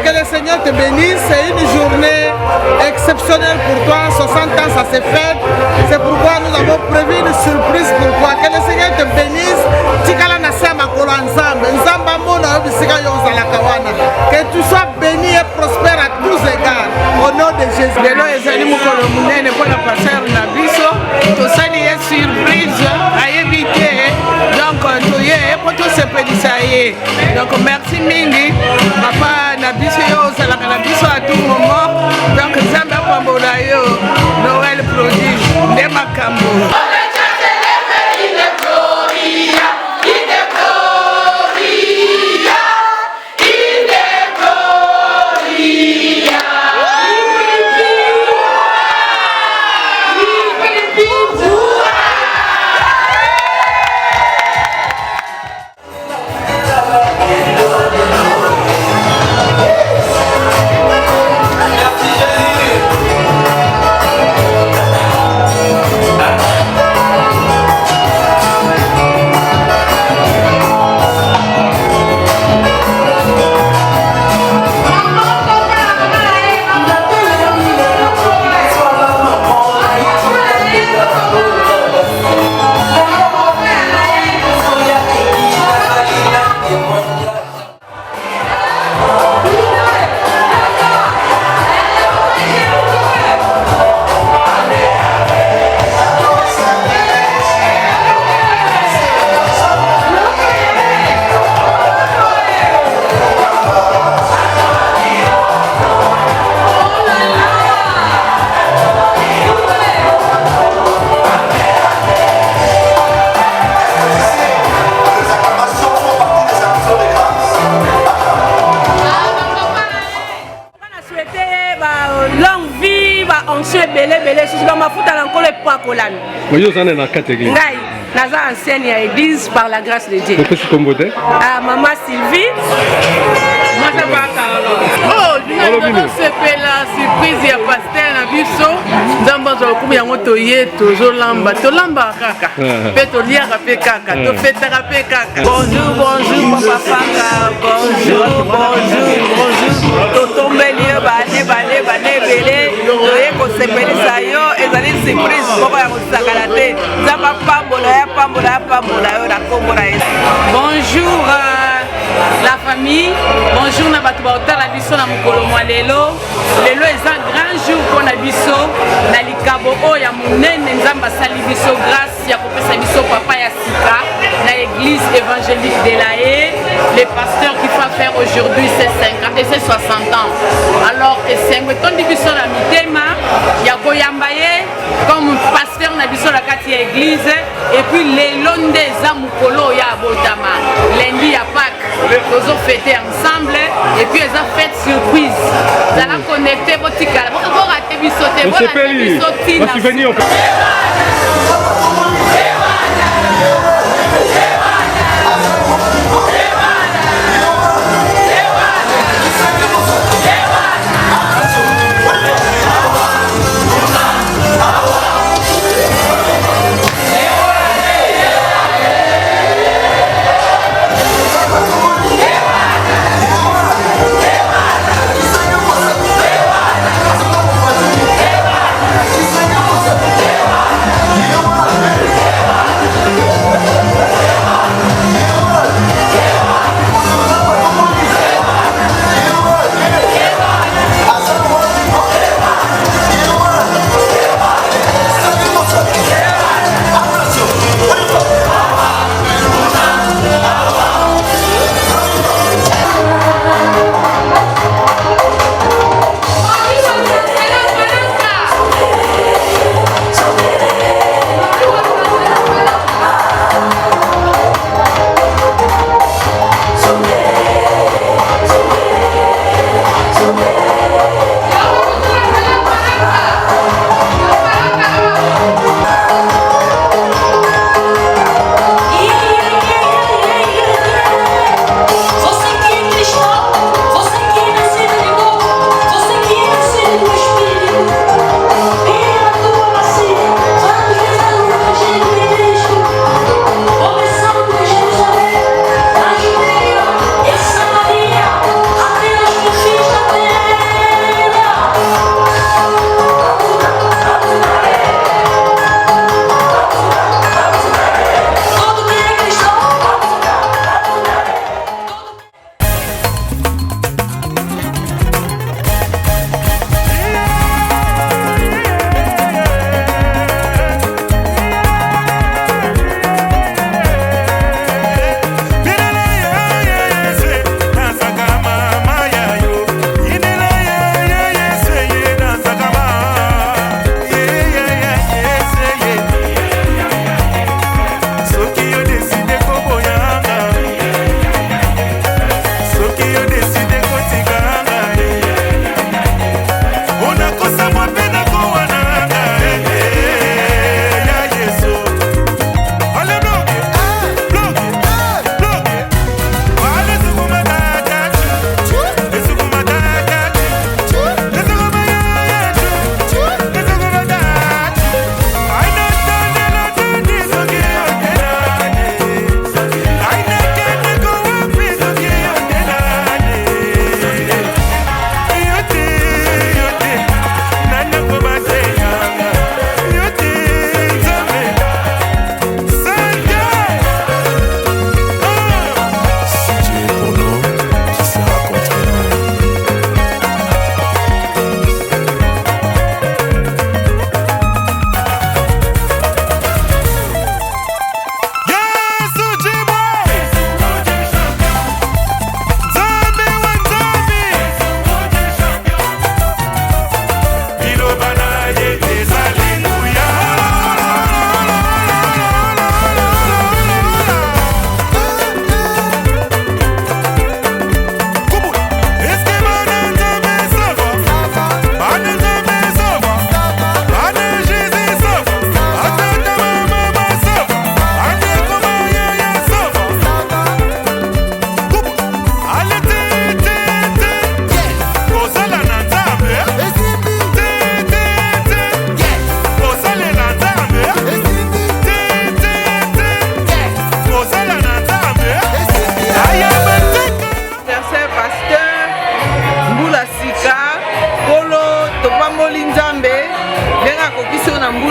Que le Seigneur te bénisse, c'est une journée exceptionnelle pour toi, 60 ans ça s'est fait, c'est pourquoi nous avons prévu une surprise pour toi. Que le Seigneur te bénisse, que tu sois béni et prospère à tous égards, au nom de Jésus. Donc merci Mingi, papa na biso yo sala na biso à tout moment. Donc Zamba Pambola yo Noël prodige de makambo. Ngai, naza ancienne à l'église par la grâce de Dieu. Ah, maman Sylvie. Moi, je oh, c'est la surprise, il y a pasteur na biso. Zambazo kumu yango toye tozolamba, tolamba kaka. Pe toliaka pe kaka, to fetaka pe kaka. Bonjour, bonjour papa Fanga. Bonjour, bonjour, bonjour. Totombeli bane belé. Toye ko sepelisa yo ezali surprise poko ya kosakala te. Zamba pambola yo na kombo na Yesu. Bonjour la famille. Bonjour na bato ba otala biso na mukolo mwa lelo. Lelo eza grand jour pour na biso na likabo o ya munene nzamba sali biso grâce ya kopesa biso papa ya sika na église évangélique de la Haye. Les pasteurs qui font faire aujourd'hui c'est 50 et c'est 60 ans. Alors et c'est un biso na mitema ya koyamba ye comme pasteur na biso la kati ya église et puis lelo ndeza mukolo ya botama lundi ya Pâques nous avons fêté ensemble et puis ils ont fait surprise. Vous allez connecter votre ticala. Vous allez rater bisoté. Vous allez bisoté.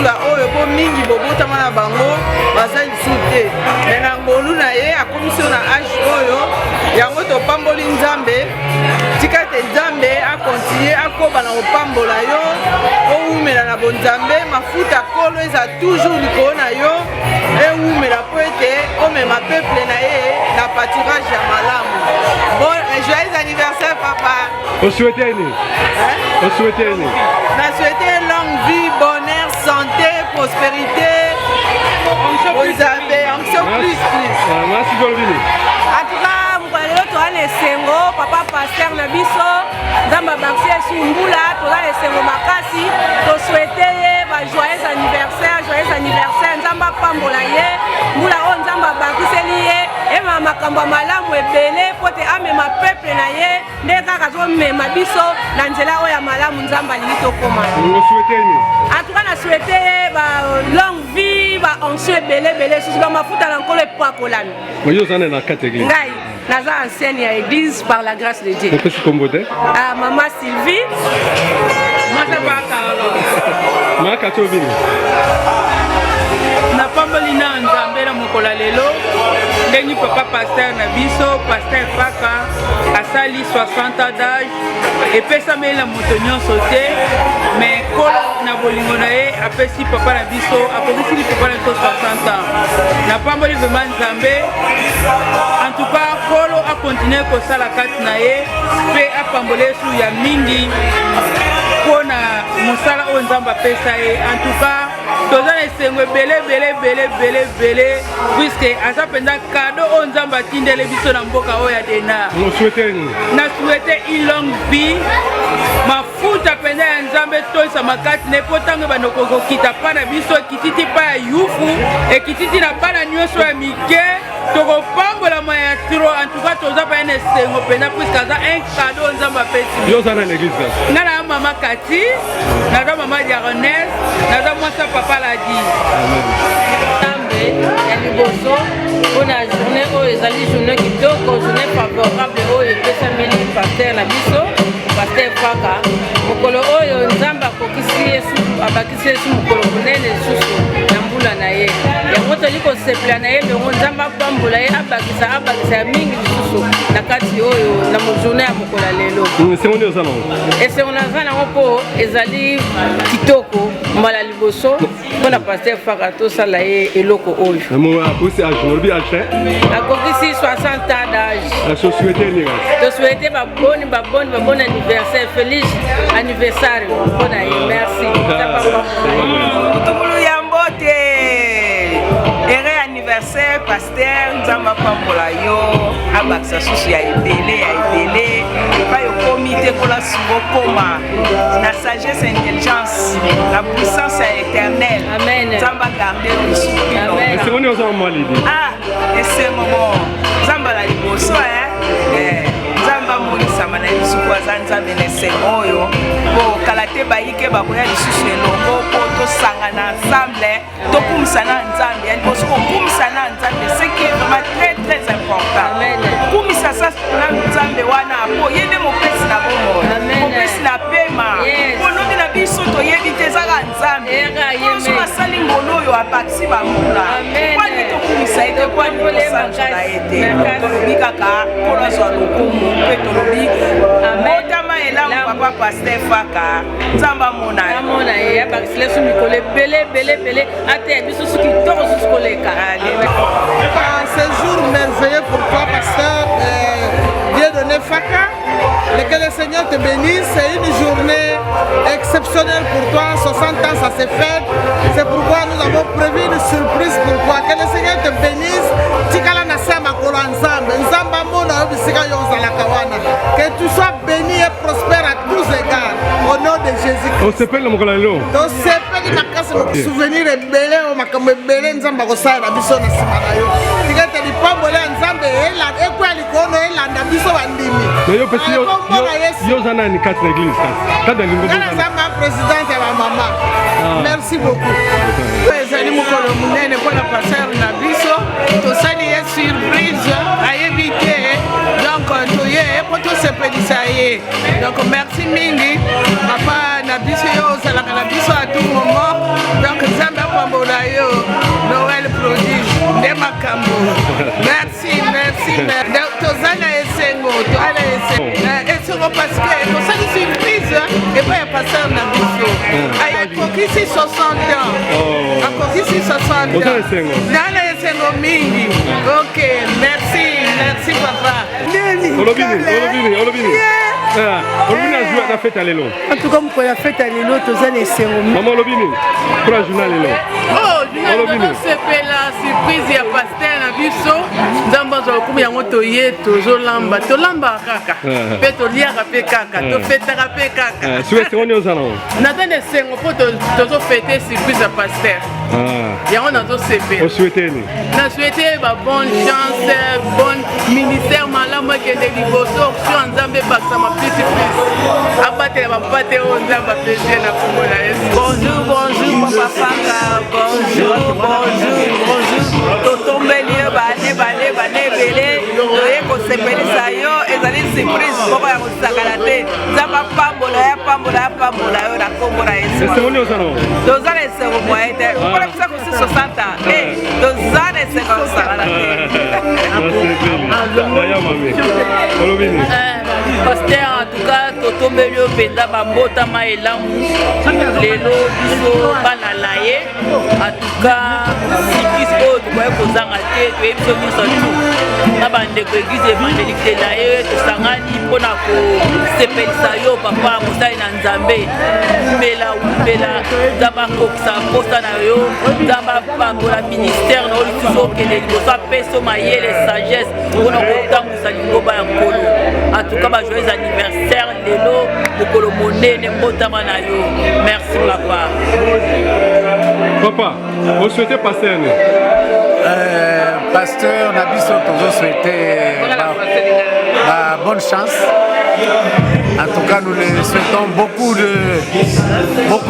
mbula oyo po mingi bobotama na bango baza lisu te me na ngolu na ye akomisi na age oyo yango topamboli nzambe tika te nzambe akontinue akoba na kopambola yo owumela na bonzambe mafuta kolo eza toujours likolo na yo ewumela po ete omema peuple na ye na pâturage ya malamu. Bon, joyeux anniversaire papa. On souhaitait une. On souhaitait une. On a souhaité longue vie, bonheur, santé, prospérité. Plus. Merci Golvini. En tout cas, vous allez retrouver les sengo, papa pasteur na biso, Zamba Baxi Sumbula, tu as les sengo makasi, tu souhaiter joyeux anniversaire, Zamba Pambola ye, Mula on Zamba Baxi lié, et ma makamba malamu ebele, pote ame ma peuple na ye, ndeka kazo me mabiso, nanzela oya malamu Zamba lito koma. On souhaitait une. En tout cas, on a souhaité longue vie, on souhaite belé, sous ma mafuta na nkolo epo akolami. Moi je suis dans 4 églises. Ngai, naza ancienne ya église par la grâce de Dieu. Pourquoi tu combodes? Ah, maman Sylvie. Moi ça va Carlo. Ma katobini. Na pamboli na nzambe na mokola lelo ndeni papa pasteur na biso pasteur Paka asali 60 ans d'âge epesami na moto nyonso te mais kolo na bolingo na ye apesi papa na biso akomisi papa na biso 60 ans na pamboli vraiment nzambe en tout cas kolo a continuer kosala kati na ye pe apambole su ya mingi pona mosala oyo nzambe apesa ye en tout cas toza na esengo ebele puisque aza mpenza kado oyo nzambe atindele biso na mboka oyo ya Dena. Na souhaite une longue vie mafuta mpenza ya nzambe toyisa makati ne po ntango bandeko kokita mpa na biso ekititi mpa ya yufu ekititi na bana nyonso ya mike tokopambolama ya tro en tout cas toza pa ene esengo mpenza puisque aza un kado oyo nzambe apesi yo oza na l'église nga na mama Kati naza mama Diaronese naza mwasa papa Ladi Nzambe ya liboso mpona journée oyo ezali journée kitoko journée favorable oyo epesameli paster na biso paster Paka mokolo oyo nzambe abakisi yesu mokolo monene lisusu na mbula na ye yango toli kosepela na ye longo nzambe apambola ye abakisa ya mingi lisusu na kati oyo na journée ya mokola lelo esengo naza nango mpo ezali kitoko mbala liboso mpona paster Paka tosala ye eloko oyo akokisi 60 ans d'âge tosouhaite baboni anniversaire feliz anniversaire mpona ye merci Mutubulu ya mbote ere anniversaire paster nzamba pambola yo abakisa susu ya ebele epai okomi te kola sungo koma na sagesse intelligence na puissance ya éternel nzamba garde esengo nzamba la liboso nzamba monisama na lisuku aza nzambe na esengo oyo po kala te bayike bakoya lisusu elongo po tosanga na ensemble tokumisa na nzambe ya liboso kokumisa na nzambe ce qui est vraiment très important kumisa sa na nzambe wana po ye nde mopesi na bomoi mopesi na pema bolongi na biso toyebi te ezaka nzambe oso basali ngolo oyo abakisi bambula kwani tokumisa ete kwani tosanzola ete tolobi kaka mpona zwa lokumu mpe tolobi motama elamu papa paster Paka nzamba amona ye abakisila yesu mikolo ebele ate biso suki kitoko susu koleka ce jour merveilleux pour toi pasteur Dieudonné Paka que le Seigneur te bénisse, c'est une journée exceptionnelle pour toi, 60 ans ça s'est fait, c'est pourquoi nous avons prévu une surprise pour toi, que le Seigneur te bénisse, que tu sois béni et prospère à tous égards, au nom de Jésus-Christ. On s'appelle le Mokalalo. On s'appelle ma casse, mon souvenir est belé, on m'a comme belé, nous avons ça, la mission de Simarayo. Tu sais, tu n'as pas volé en Zambé, et quoi, les connes, et la mission d'Andimi. Mais yo petit yo zana ni quatre églises quatre lingo ma présidente et ma maman. Merci beaucoup. ezali mokolo munene mpona paster na biso tosali ye surprise ayebi te donc toye po tosepelisa ye donc merci mingi papa na biso yo ozalaka na biso à tout moment donc et puis il passe un abisso. Il a ici 60 ans. Encore ici 60 ans. Nana Esengo Mingi. Ok, merci papa. Olobini. Olobini a joué à la fête à l'élo. En tout cas, pour la fête à l'élo, tous les Esengo Mingi. Maman Olobini, pour la journée à l'élo. C'est la surprise ya pasteur na biso nzambe azwa lokumu yango toye tozolamba kaka mpe toliaka mpe kaka tofetaka mpe kaka natanda esengo mpo tozofete surprise ya pasteur yango nazosepela na souhaite babonne chance bonne ministère malamu ekende liboso option ya nzambe ebakisama plus abatela bapapa te oyo nzambe apese na kombo na yesu. Bonjour papa Fanga, bonjour. Totombeli yo bane ebele toye kosepelisa yo ezali surprise moko ya kosakana te nzambe apambola yo na kombo na yesu. Toza na esengo moye te mpona bisa kosi 60 ans toza na esengo ya kosakana te. Pasteur, en tout cas, totombeli yo mpenza bambotama elamu lelo biso bana na ye en tout cas sikisi oyo tokoki kozanga te toyebi biso nyonso tu na bandeko église évangélique de na ye tosangani mpona kosepelisa yo papa mosali na nzambe umbela nzambe akokisa mposa na yo nzambe apambola ministère na yo lisusu okende liboso apesa mayele sagesse mpona kotambwisa lingoba ya nkolo en tout cas bajoyeux anniversaire lelo mokolo monene mbotama na yo. Merci papa. Papa, vous souhaitez passer un pasteur Nabiso, vous souhaitez bonne chance. En tout cas, nous lui souhaitons beaucoup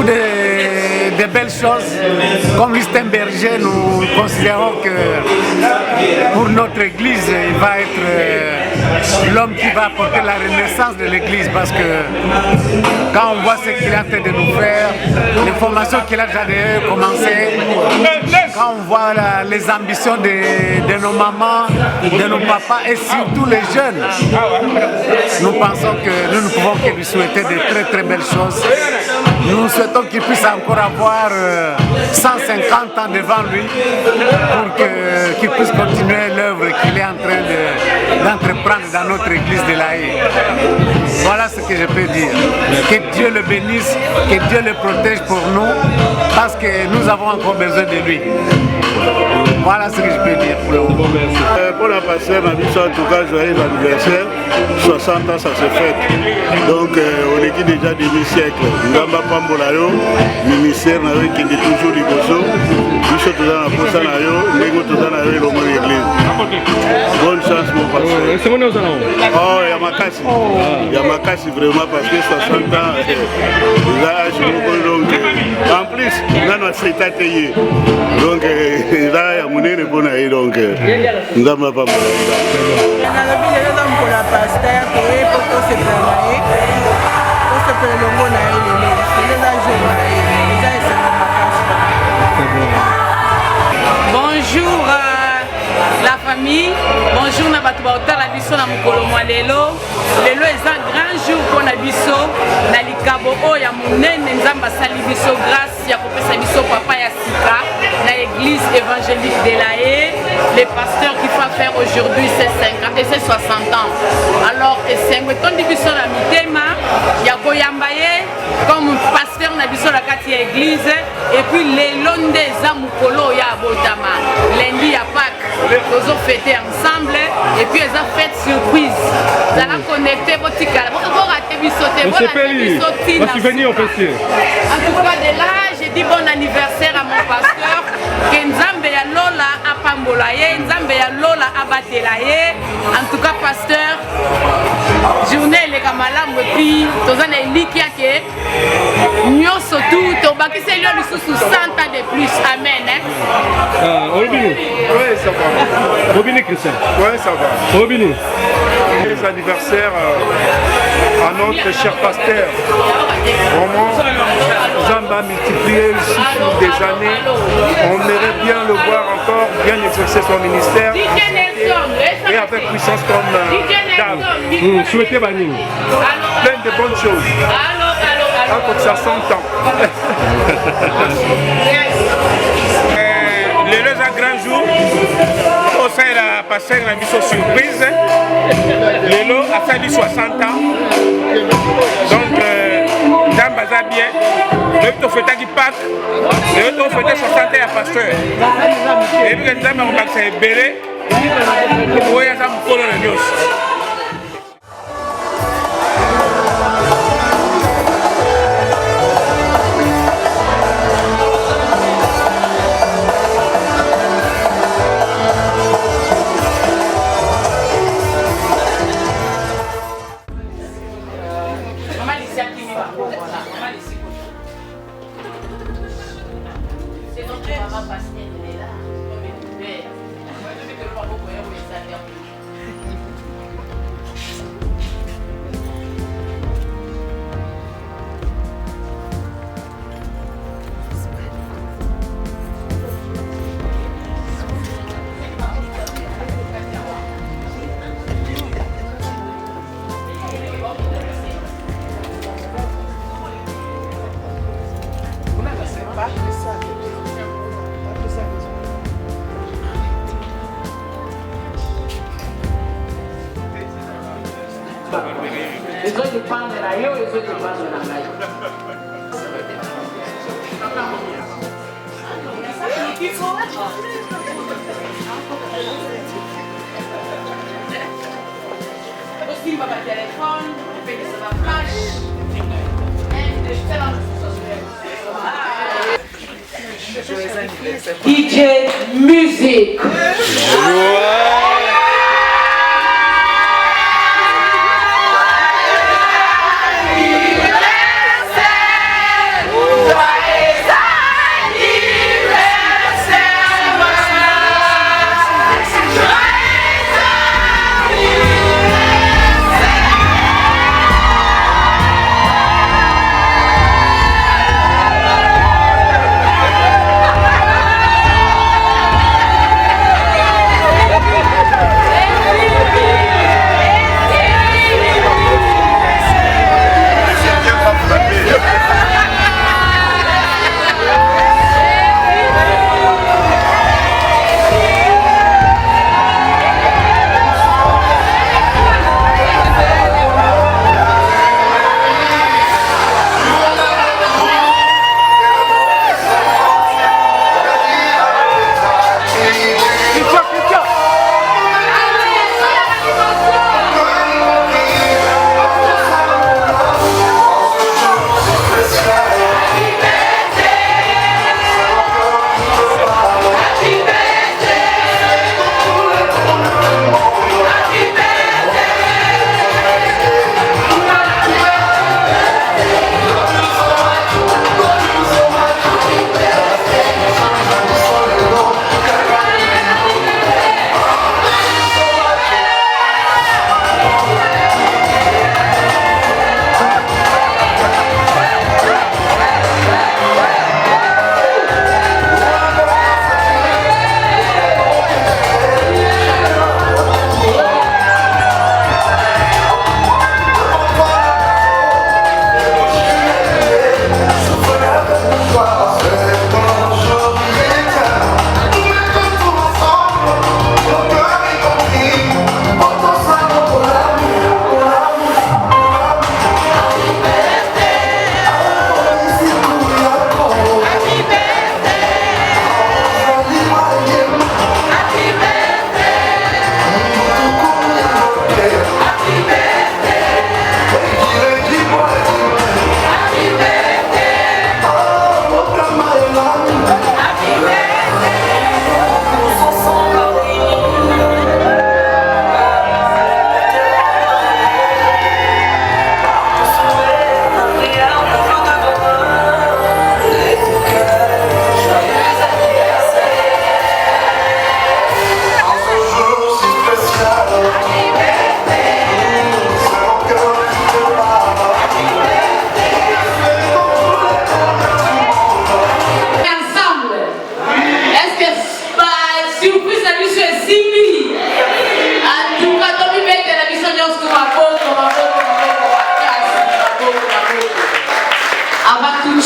de belles choses. Comme Lichtenberger, nous considérons que pour notre église, il va être l'homme qui va apporter la renaissance de l'église, parce que quand on voit ce qu'il est en train de nous faire, les formations qu'il a déjà commencé, quand on voit les ambitions de nos mamans, de nos papas et surtout les jeunes, nous pensons que nous ne pouvons que lui souhaiter de très belles choses. Nous souhaitons qu'il puisse encore avoir 150 ans devant lui pour qu'il puisse continuer l'œuvre qu'il est en train d'entreprendre dans notre église de l'Aïe. Voilà ce que je peux dire. Que Dieu le bénisse, que Dieu le protège pour nous, parce que nous avons encore besoin de lui. Voilà ce que je peux dire pour le moment. Pour la pasteur, en tout cas, joyeux anniversaire. 60 ans, ça se fête. Donc, on est déjà demi-siècle. Ngamba Pambolayo, ministère qui est toujours liboso. Bicho Tozana Posanayo, Nego Tozana et l'homme de l'église. Bonne chance, mon pasteur. Oh, Yamakasi. Yamakasi, vraiment, parce que 60 ans, là, je me donc. En plus, on a fait atelier. Donc, là, il y a mon éléphone, donc, Ngamba Pambolayo. Pasteur, pour se préparer, pour se préparer, bonjour la famille, bonjour na bato baotala biso na mokolo mwa lelo eza grand jour mpona biso na likabo oyo ya monene nzambe asali biso grâce ya kopesa biso papa ya sika na église évangélique de l'Aïe, les pasteurs qui font faire aujourd'hui c'est 50 et c'est 60 ans. Alors esengo etondi biso na mitema ya koyamba ye comme pasteur na biso na kati ya église, et puis lelo nde eza mokolo ya botama lundi ya Pâques tozo fêter ensemble, et puis eza fête surprise zala connecté botikala borate biso te on souvenir au festival. En tout cas de là j'ai dit bon anniversaire à mon pasteur, que nzambe ya lola apambola ye, nzambe ya lola abatela ye. En tout cas pasteur, journée les kamalamu, et puis tozana eliki yake nyonso tout tobakiseli yo lisusu 100 ans de plus. Amen. Olobini. Oui, ça va. Olobini Christian. Oui, ça va. Olobini. Les anniversaires à notre cher pasteur. Vraiment, Zamba multiplié ici sur des années. On aimerait bien le voir encore, bien exercer son ministère. Et avec puissance comme dame. Souhaitez Baning. Plein de bonnes choses. 60 ans. Lelo eza grand jour osalela pasteur na biso surprise. Lelo asali 60 ans, donc nzambe aza bien. Lelo tofetaki Pâques, lelo tofete 60 ans ya pasteur. Eyebike nzambe akobakisa ebele oyo aza mokolo na nyonso. DJ Music.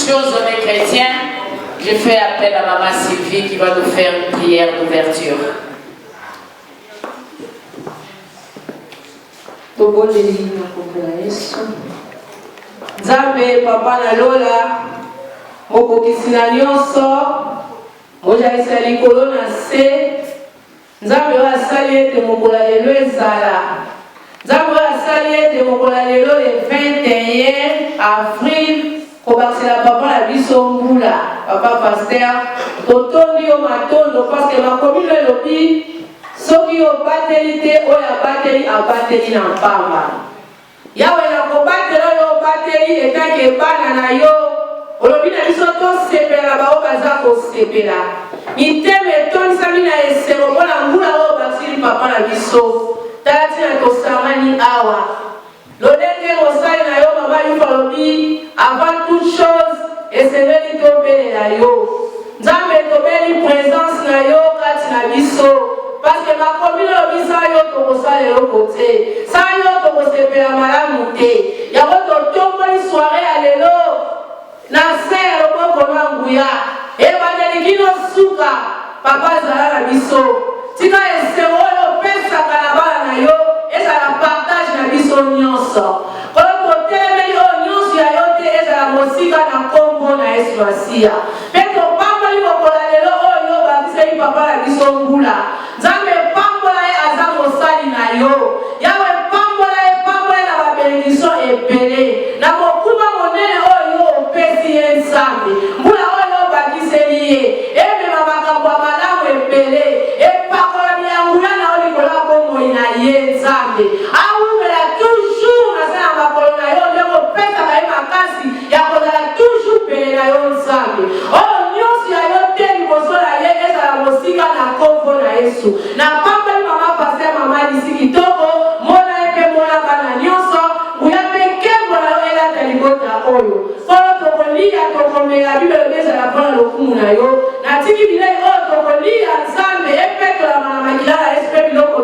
chose, on est chrétien, je fais appel à Maman Sylvie qui va nous faire une prière d'ouverture. Nzambe papa na lola mokokisi na nyonso mojalisa likolo na se Nzambe oyo asali ete mokolo ya lelo ezala Nzambe oyo asali ete mokolo ya lelo le 21 avril kobakisela papa na biso mbula papa paster totondi yo matondo parce que makomi no elobi soki obateli te oyo abateli na mpamba yawe na kobatela oyo obateli etaki ebana na yo olobi na biso tosepela bao baza kosepela mitema etonisami na esengo mpona mbula oyo basili papa na biso tala ntina tosangani awa lolenge mosali na yo mama yufa olobi avant toute chose esengeli tobelela yo nzambe tobeli présence na yo kati na biso parce que makomi lobi sa yo tokosala eloko te sa yo tokosepela malamu te yango totomboli soirée ya lelo na se ya loboko na nguya ebandeli kino suka papa ezala na biso tika esengo oyo opesaka na bana na yo ezala partage na biso nyonso kolo totelemeli oyo nyonso ya yo te ezala mosika na kombo na yesu asiya mpe topamboli mokola lelo oyo bakiseli papa na biso mbula nzambe pambola ye aza mosali na yo yawe pambola ye na babenediction ebele na mokuma monene oyo opesi ye nzambe mbula oyo bakiseli ye emema makambo ya malamu ebele epakola miyanguya na yo likolo ya bomoi na ye nzambe awumela toujours naza na makolo na yo ndenge opesaka ye makasi ya kozala toujours pene na yo nzambe oyo nyonso ya yo te liboso na ye ezala mosika na kombo na yesu na pambeli mama paster mama lisi kitoko mona ye mpe mona bana nyonso nguya mpe nkembo na yo elata libota oyo solo tokolia tokomela bibelo ezala mpona lokumu na yo natiki bilei oyo tokolia nzambe epetolama na makila na yesu mpe biloko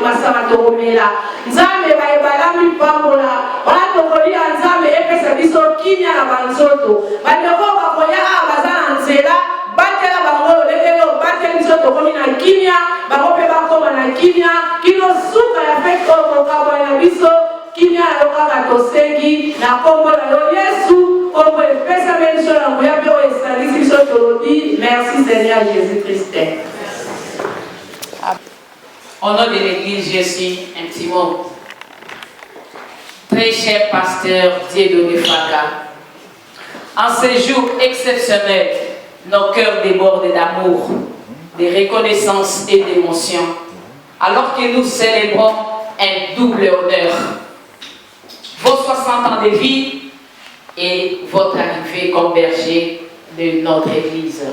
masama tokomela nzambe bayebalami pambola wana tokolia nzambe epesa biso kimia na banzoto bandeko bakoya awa baza na nzela batela bango lolenge bateli biso tokomi na kimia bango mpe bakoma na kimia kino suka ya fete oyo kokabwa na biso kimia na yo kaka tosengi na kombo na yo yesu kombo epesami biso na nguya mpe oyo esalisi biso tolobi merci Seigneur Jésus-Christ. Au nom de l'église, je suis un petit mot. Très cher pasteur Dieudonné Faka, en ce jour exceptionnel, nos cœurs débordent d'amour, de reconnaissance et d'émotion, alors que nous célébrons un double honneur. Vos 60 ans de vie et votre arrivée comme berger de notre église.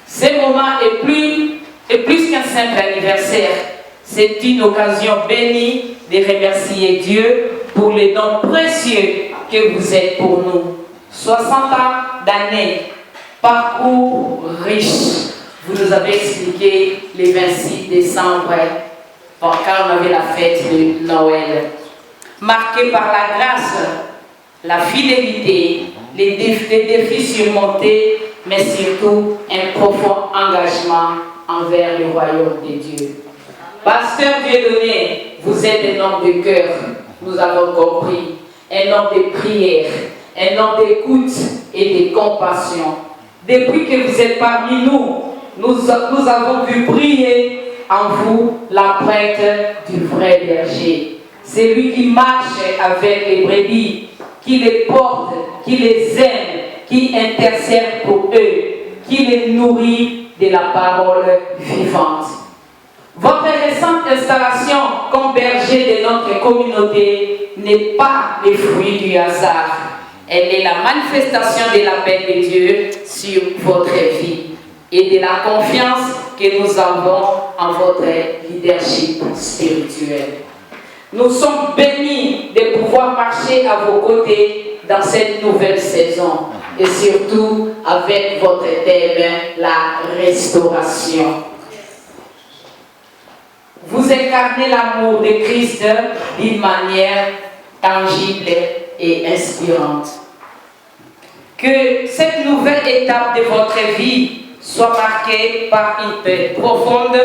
Ce moment est plus qu'un simple anniversaire. C'est une occasion bénie de remercier Dieu pour les dons précieux que vous êtes pour nous. 60 ans d'années, parcours riche. Vous nous avez expliqué le 26 décembre, car on avait la fête de Noël. Marqué par la grâce, la fidélité, les défis surmontés, mais surtout un profond engagement envers le royaume de Dieu. Pasteur Dieudonné, vous êtes un homme de cœur, nous avons compris, un homme de prière, un homme d'écoute et de compassion. Depuis que vous êtes parmi nous, nous avons vu briller en vous l'empreinte du vrai berger. C'est lui qui marche avec les brebis, qui les porte, qui les aime, qui intercède pour eux, qui les nourrit de la parole vivante. Votre récente installation comme berger de notre communauté n'est pas le fruit du hasard. Elle est la manifestation de la paix de Dieu sur votre vie et de la confiance que nous avons en votre leadership spirituel. Nous sommes bénis de pouvoir marcher à vos côtés dans cette nouvelle saison et surtout avec votre thème, la restauration. Vous incarnez l'amour de Christ d'une manière tangible et inspirante. Que cette nouvelle étape de votre vie soit marquée par une paix profonde,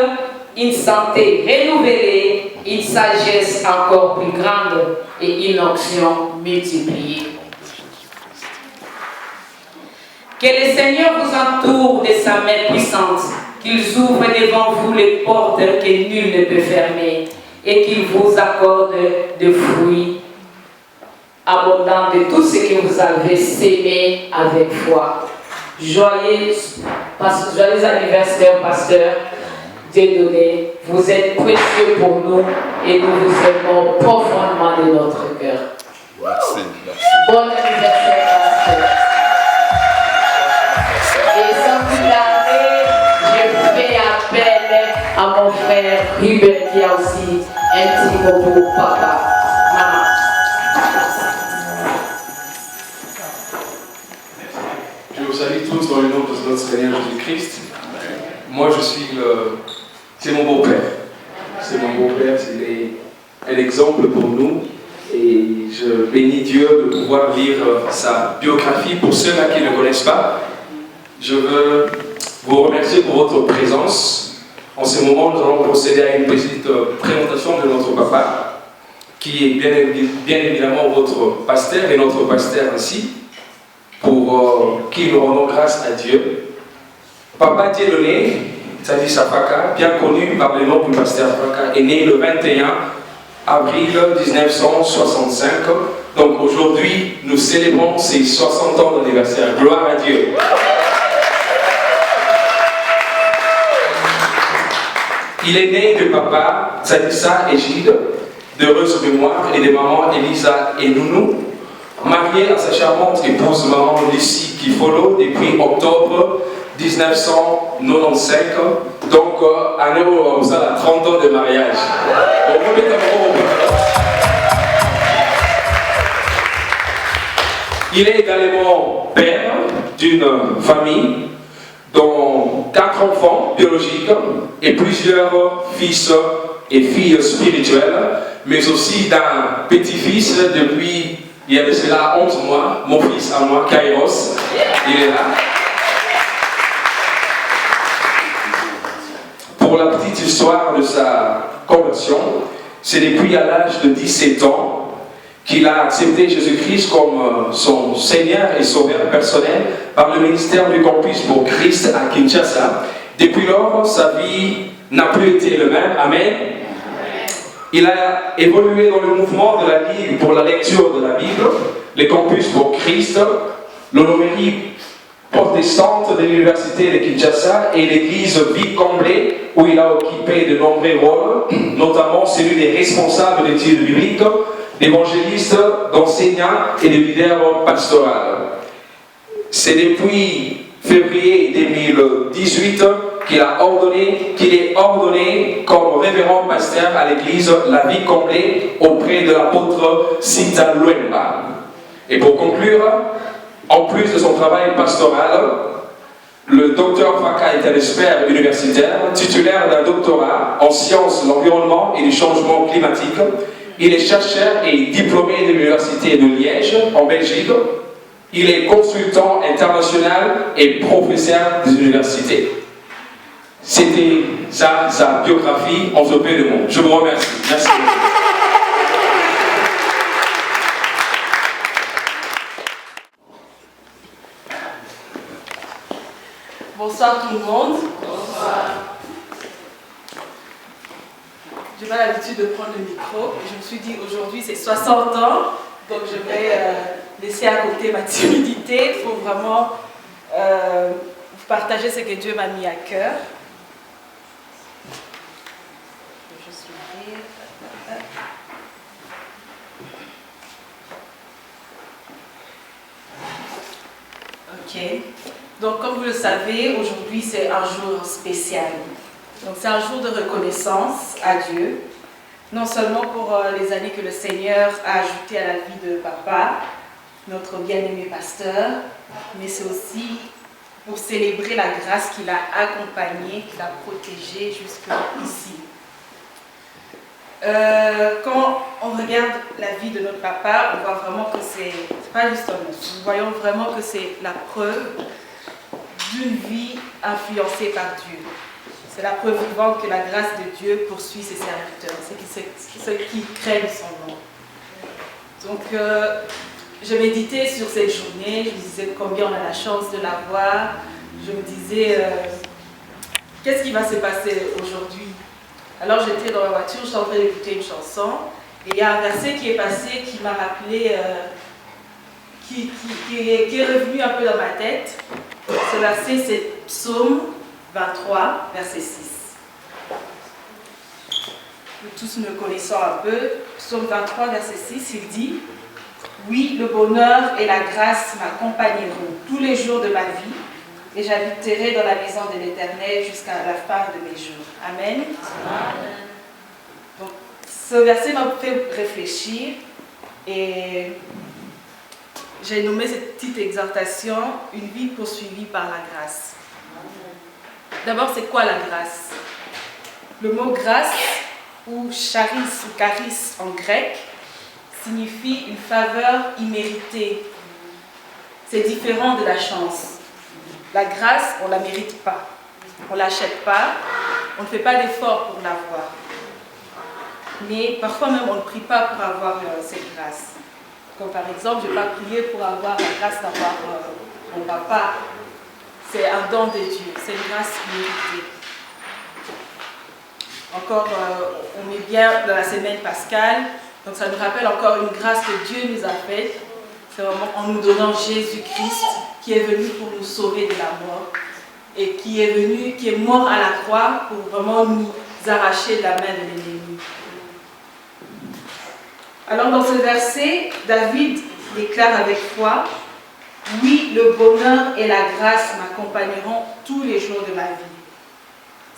une santé renouvelée, une sagesse encore plus grande et une onction multipliée. Que le Seigneur vous entoure de sa main puissante, qu'il ouvre devant vous les portes que nul ne peut fermer et qu'il vous accorde des fruits abondants de tout ce que vous avez sémé avec foi. Joyeux anniversaire, pasteur Dieudonné. Vous êtes précieux pour nous et nous vous aimons profondément de notre cœur. Merci. Bon anniversaire, pasteur. Et sans plus tarder, je fais appel à mon frère Hubert qui a aussi un petit mot pour papa, maman. Je vous salue tous dans le nom de notre Seigneur Jésus-Christ. Moi, je suis c'est mon beau-père. C'est mon beau-père, c'est un exemple pour nous. Et je bénis Dieu de pouvoir lire sa biographie pour ceux-là qui ne connaissent pas. Je veux vous remercier pour votre présence. En ce moment, nous allons procéder à une petite présentation de notre papa, qui est bien évidemment votre pasteur et notre pasteur ainsi, pour qui nous rendons grâce à Dieu. Papa Dieudonné, c'est-à-dire Safaka, bien connu par le nom du pasteur Faka, est né le 21 avril 1965. Donc aujourd'hui, nous célébrons ses 60 ans d'anniversaire. Gloire à Dieu. Il est né de papa Zadissa Égide, d'heureuse mémoire, et de maman Elisa et Nounou, marié à sa charmante épouse maman Lucie Kifolo depuis octobre 1995. Donc, à nous, vous avez 30 ans de mariage. Il est également père d'une famille dont 4 enfants biologiques et plusieurs fils et filles spirituelles, mais aussi d'un petit-fils depuis, il y a de cela 11 mois, mon fils à moi, Kairos, il est là. Pour la petite histoire de sa conversion, c'est depuis à l'âge de 17 ans qu'il a accepté Jésus-Christ comme son Seigneur et Sauveur personnel par le ministère du Campus pour Christ à Kinshasa. Depuis lors, sa vie n'a plus été le même. Amen. Il a évolué dans le mouvement de la Ligue pour la lecture de la Bible, le Campus pour Christ, l'honomerie protestante de l'Université de Kinshasa et l'église Vie Comblée, où il a occupé de nombreux rôles, notamment celui des responsables d'études bibliques, d'évangélistes, d'enseignants et de leaders pastoraux. C'est depuis février 2018 qu'il est ordonné comme révérend pasteur à l'église La Vie Comblée auprès de l'apôtre Sita Luemba. Et pour conclure, en plus de son travail pastoral, le docteur Faka est un expert universitaire, titulaire d'un doctorat en sciences de l'environnement et du changement climatique. Il est chercheur et diplômé de l'université de Liège, en Belgique. Il est consultant international et professeur des universités. C'était ça, sa biographie en peu de mots. Je vous remercie. Merci. Bonsoir tout le monde. Bonsoir. Je n'ai pas l'habitude de prendre le micro. Je me suis dit aujourd'hui c'est 60 ans, donc je vais laisser à côté ma timidité pour vraiment vous partager ce que Dieu m'a mis à cœur. Je vais juste l'ouvrir. Ok. Donc, comme vous le savez, aujourd'hui, c'est un jour spécial. Donc, c'est un jour de reconnaissance à Dieu, non seulement pour les années que le Seigneur a ajoutées à la vie de papa, notre bien-aimé pasteur, mais c'est aussi pour célébrer la grâce qu'il a accompagnée, qu'il a protégée jusqu'ici. Quand on regarde la vie de notre papa, on voit vraiment que c'est pas juste un homme. Nous voyons vraiment que c'est la preuve d'une vie influencée par Dieu. C'est la preuve vivante que la grâce de Dieu poursuit ses serviteurs, ceux qui craignent son nom. Donc, je méditais sur cette journée, je me disais combien on a la chance de la voir. Je me disais, qu'est-ce qui va se passer aujourd'hui? Alors j'étais dans la voiture, je suis en train d'écouter une chanson, et il y a un verset qui est passé qui m'a rappelé, qui est revenu un peu dans ma tête. Ce verset, c'est Psaume 23, verset 6. Nous tous nous connaissons un peu. Psaume 23, verset 6, il dit « Oui, le bonheur et la grâce m'accompagneront tous les jours de ma vie, et j'habiterai dans la maison de l'Éternel jusqu'à la fin de mes jours. » Amen. Amen. Donc, ce verset m'a fait réfléchir, et j'ai nommé cette petite exhortation « Une vie poursuivie par la grâce ». D'abord, c'est quoi la grâce? Le mot grâce, ou charis ou charis en grec, signifie une faveur imméritée. C'est différent de la chance. La grâce, on ne la mérite pas. On ne l'achète pas. On ne fait pas d'effort pour l'avoir. Mais parfois même, on ne prie pas pour avoir cette grâce. Comme par exemple, je n'ai pas prié pour avoir la grâce d'avoir mon papa. C'est un don de Dieu. C'est une grâce méritée. Encore, on est bien dans la semaine pascale. Donc ça nous rappelle encore une grâce que Dieu nous a faite. C'est vraiment en nous donnant Jésus-Christ qui est venu pour nous sauver de la mort et qui est mort à la croix pour vraiment nous arracher de la main de l'ennemi. Alors dans ce verset, David déclare avec foi « Oui, le bonheur et la grâce m'accompagneront tous les jours de ma vie. »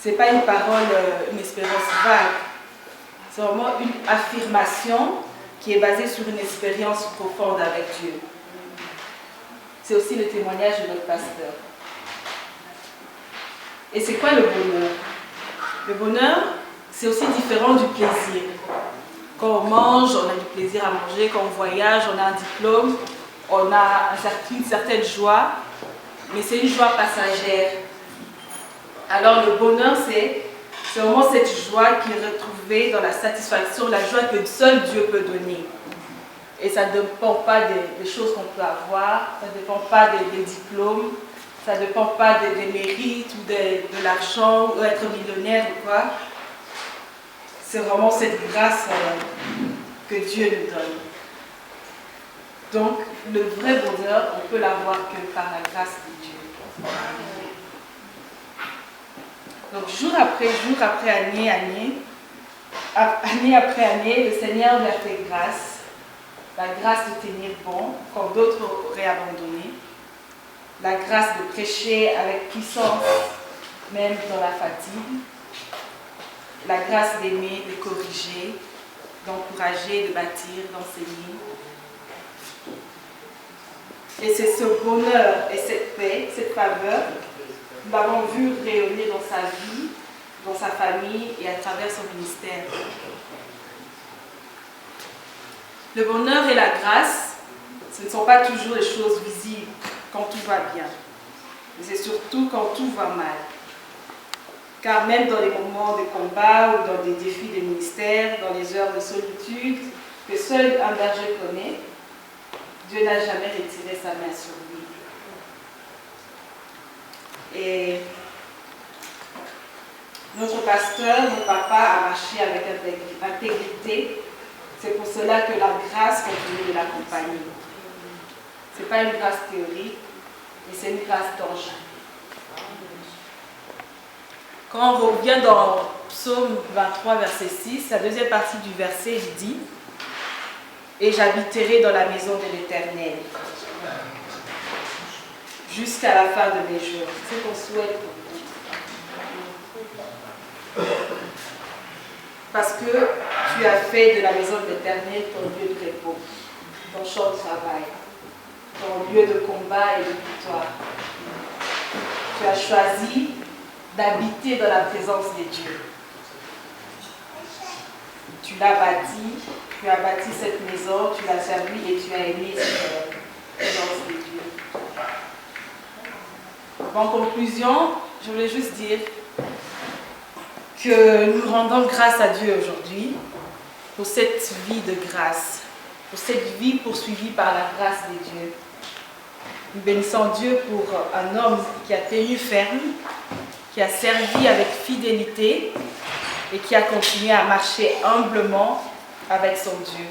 Ce n'est pas une parole, une espérance vague. C'est vraiment une affirmation qui est basée sur une expérience profonde avec Dieu. C'est aussi le témoignage de notre pasteur. Et c'est quoi le bonheur? Le bonheur, c'est aussi différent du plaisir. Quand on mange, on a du plaisir à manger. Quand on voyage, on a un diplôme. On a une certaine joie. Mais c'est une joie passagère. Alors le bonheur, c'est vraiment cette joie qui est retrouvée dans la satisfaction, la joie que seul Dieu peut donner. Et ça ne dépend pas des choses qu'on peut avoir, ça ne dépend pas des diplômes, ça ne dépend pas des mérites ou de l'argent ou être millionnaire ou quoi. C'est vraiment cette grâce que Dieu nous donne. Donc le vrai bonheur, on peut l'avoir que par la grâce de Dieu. Donc jour après année après année, le Seigneur leur fait grâce, la grâce de tenir bon, comme d'autres auraient abandonné, la grâce de prêcher avec puissance, même dans la fatigue, la grâce d'aimer, de corriger, d'encourager, de bâtir, d'enseigner. Et c'est ce bonheur et cette paix, cette faveur, nous l'avons vu rayonner dans sa vie, dans sa famille et à travers son ministère. Le bonheur et la grâce, ce ne sont pas toujours les choses visibles quand tout va bien, mais c'est surtout quand tout va mal. Car même dans les moments de combat ou dans des défis de ministère, dans les heures de solitude que seul un berger connaît, Dieu n'a jamais retiré sa main sur lui. Et notre pasteur, notre papa a marché avec intégrité. C'est pour cela que la grâce continue de l'accompagner. Ce n'est pas une grâce théorique, mais c'est une grâce tangible. Quand on revient dans Psaume 23, verset 6, la deuxième partie du verset, il dit « Et j'habiterai dans la maison de l'Éternel jusqu'à la fin de mes jours. » C'est ce qu'on souhaite pour vous. Parce que tu as fait de la maison de l'Éternel ton lieu de repos, ton champ de travail, ton lieu de combat et de victoire. Tu as choisi d'habiter dans la présence de Dieu. tu l'as bâti, tu as bâti cette maison, tu l'as servi et tu as aimé cette présence de Dieu. En conclusion, je voulais juste dire que nous rendons grâce à Dieu aujourd'hui pour cette vie de grâce, pour cette vie poursuivie par la grâce de Dieu. Nous bénissons Dieu pour un homme qui a tenu ferme, qui a servi avec fidélité et qui a continué à marcher humblement avec son Dieu.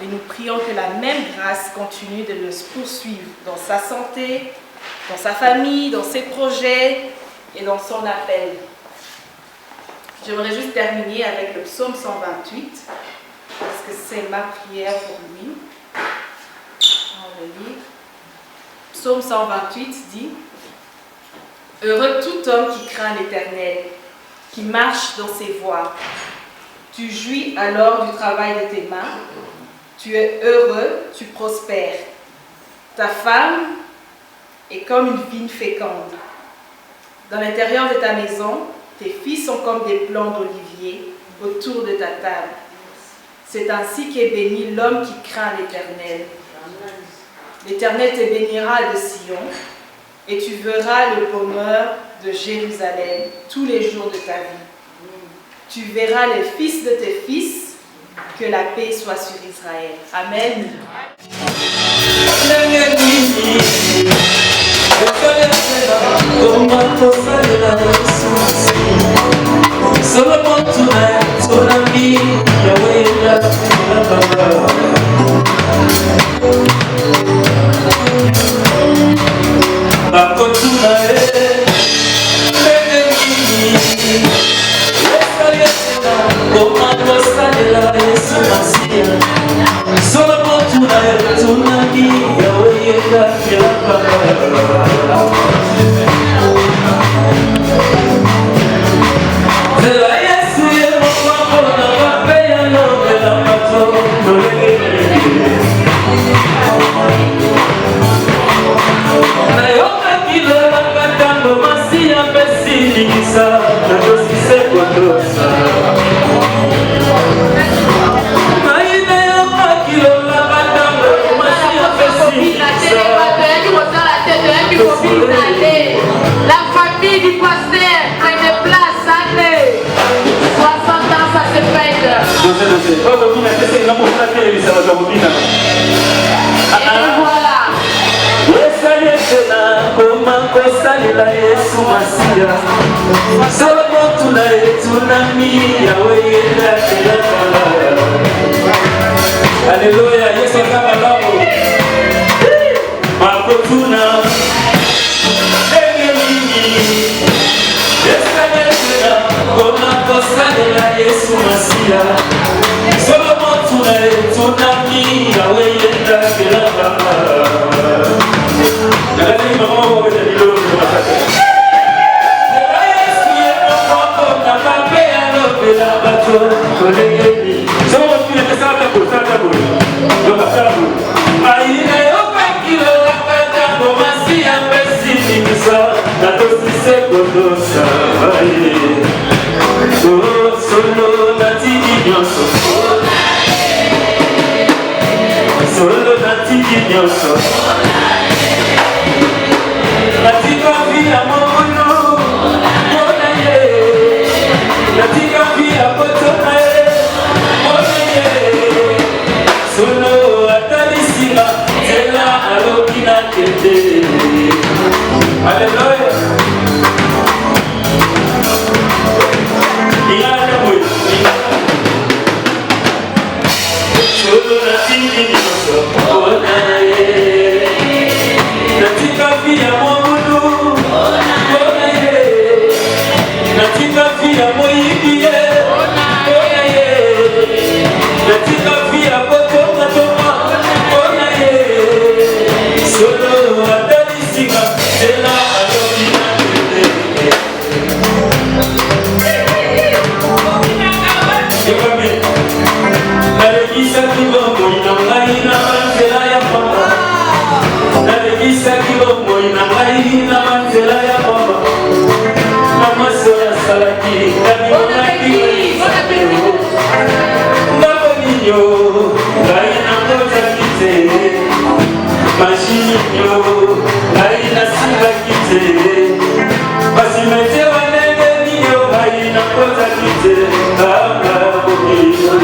Et nous prions que la même grâce continue de le poursuivre dans sa santé, dans sa famille, dans ses projets et dans son appel. J'aimerais juste terminer avec le psaume 128, parce que c'est ma prière pour lui. On va le lire. Psaume 128 dit « Heureux tout homme qui craint l'Éternel, qui marche dans ses voies. Tu jouis alors du travail de tes mains. Tu es heureux, tu prospères. Ta femme est comme une vigne féconde. Dans l'intérieur de ta maison, tes fils sont comme des plants d'olivier autour de ta table. C'est ainsi qu'est béni l'homme qui craint l'Éternel. L'Éternel te bénira de Sion, et tu verras le bonheur de Jérusalem tous les jours de ta vie. Tu verras les fils de tes fils, que la paix soit sur Israël. Amen. La famille du pasteur prenez place, allez. 60 ans, ça se fête. Et voilà. Alléluia, Yesu kabalabo. Makotuna. Yesu Masia, Solomon tunami, Yahweh yenda kelaba. Nalani mama wewe ndio unataka. Yesu yenda kwako na kape anopela bato kolegeni. Solomon tunataka kutaka bure. Ndio sababu. Aina yoka kilo wakata Masia pesi nimisa na tosise kodosa. Solo natiki nyoso, solo natiki nyoso, natika via mono, mona ye, natika via potona ye, mona ye, solo atalisima, tela alokina kete, Alléluia. Bon appétit, bon appétit. Aina simba kite Basimete wanenge niyo Aina kota kite Anga mokiyo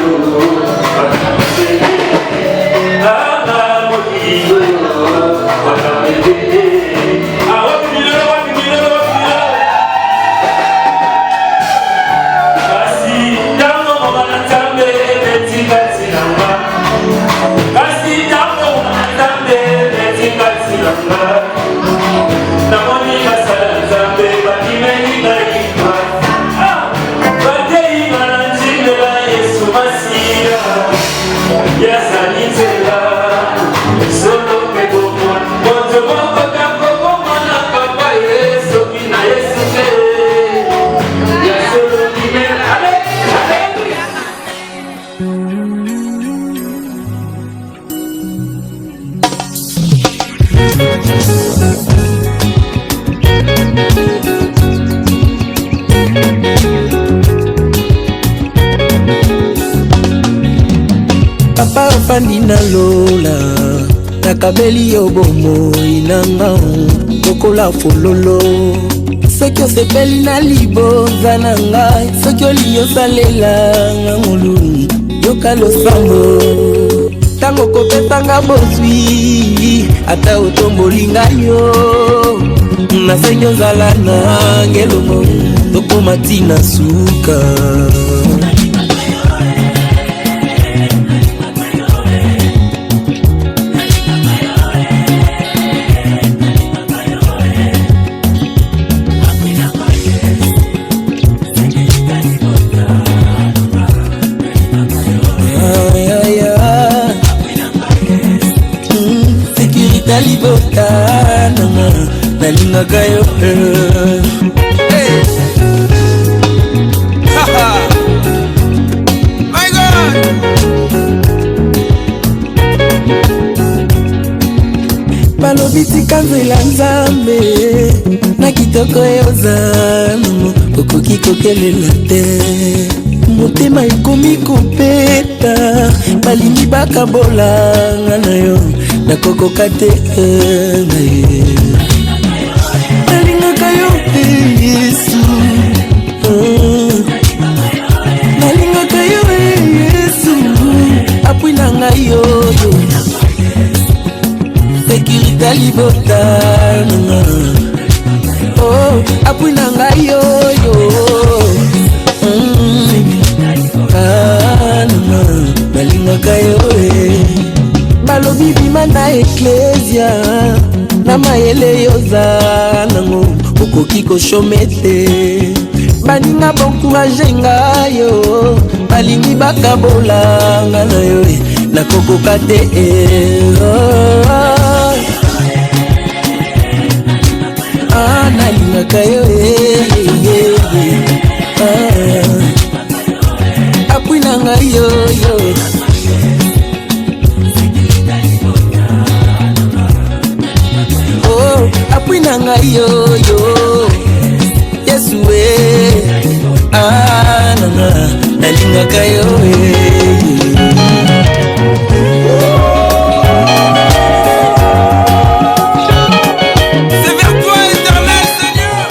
Anga mokiyo Wakamete Fandi na lola nakabeli yo bomoi nanga lokola fololo soki osepeli na libonza na ngai soki oli yosalela nga ngulu yoka losambo ntango kopesanga bozwi ata otomboli ngai yo nasengi ozala nanga elongo tokoma ntina suka Libota nanga nalingaka yo My God balobi tika nzela nzambe na kitoko yozanamo okoki kokelela te motema ekomi kopeta balingi bakabolanga na yo nakokoka te nalingaka yo te Yesu nalingaka yo Yesu apui na ngai yoyo sekirita libota nanga apui na ngai yoyo nalingaka yo balobi bima na eklesia na mayele yoza nango okoki koshome te baninga bonkourage ngai yo balingi bakabolanga na yo nakokoka te nalingaka yo apui na ngai yoyo apui na ngai yoyo Yesu nanga nalingaka yo c'est vers toi éternel Seigneur.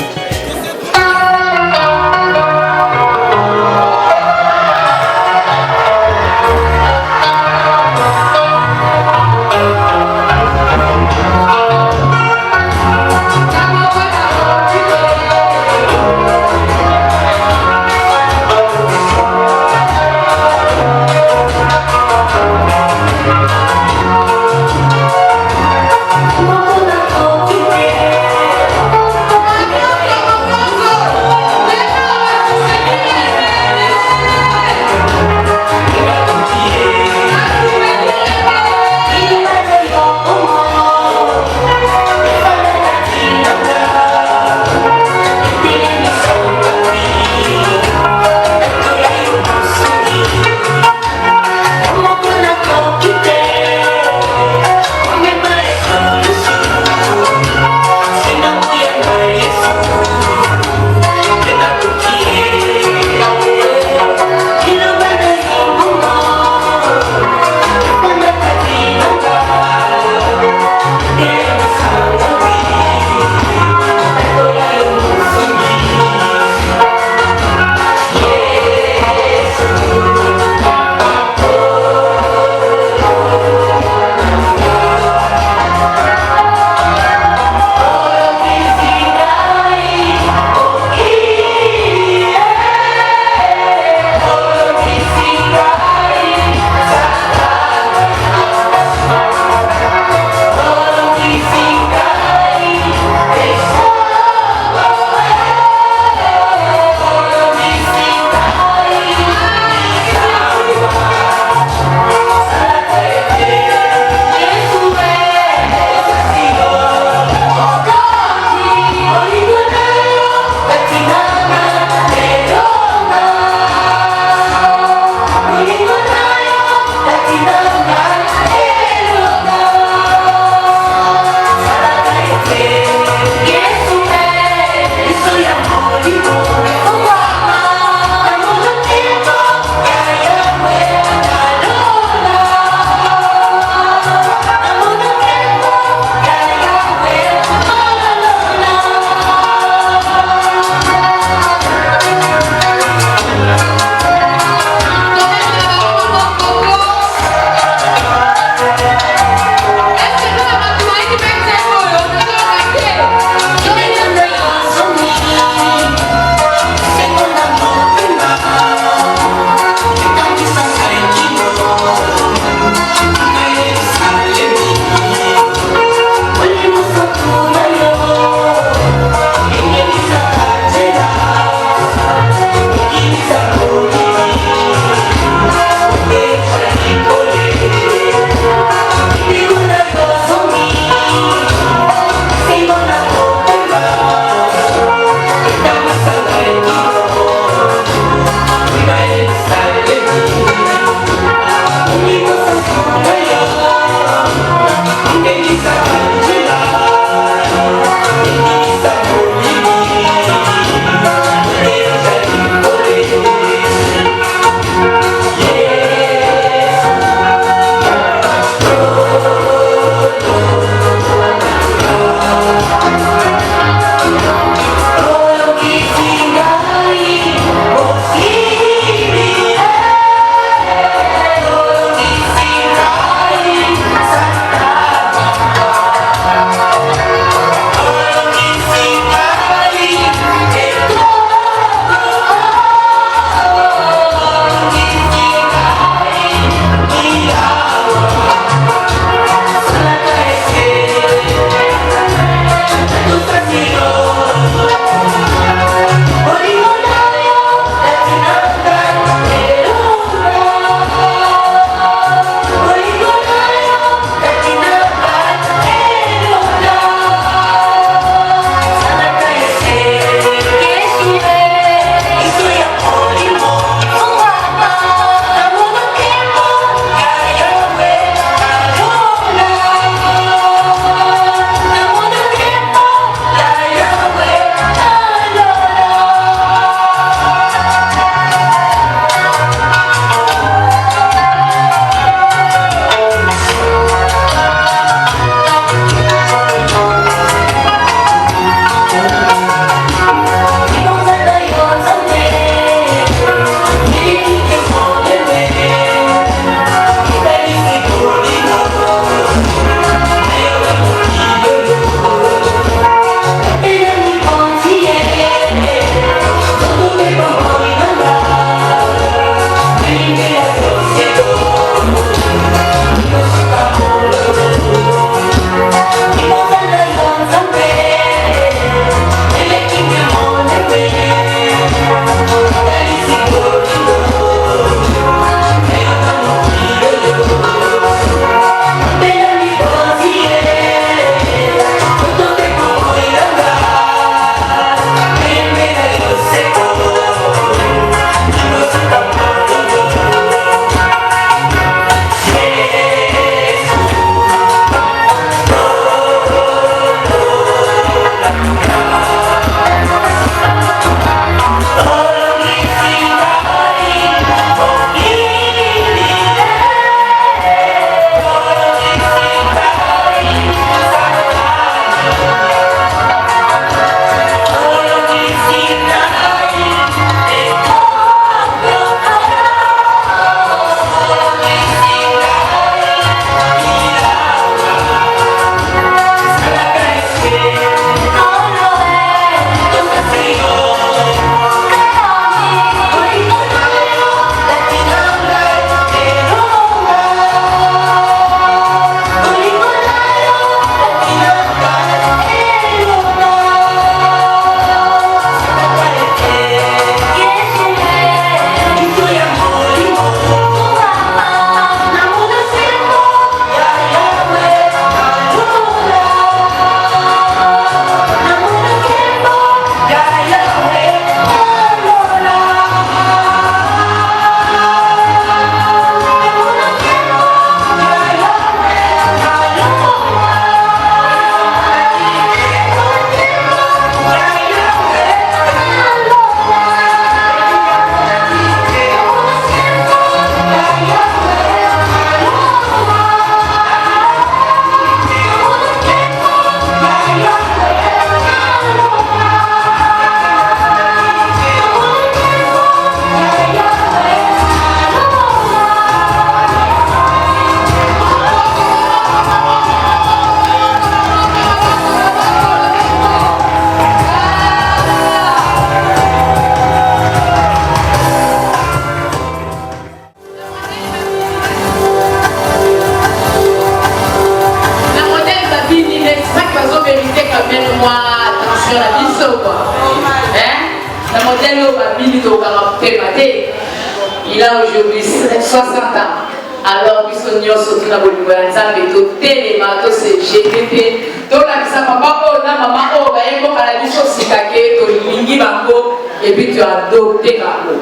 Il a aujourd'hui 60 ans. Alors, nous sommes surtout dans le Nzambe, tout téléma, tout ce GDP, tout la bisa papa, oh, na maman, oh, bah, il faut qu'à la biso sikake, tout lingi bango, et puis tu as adopté bango.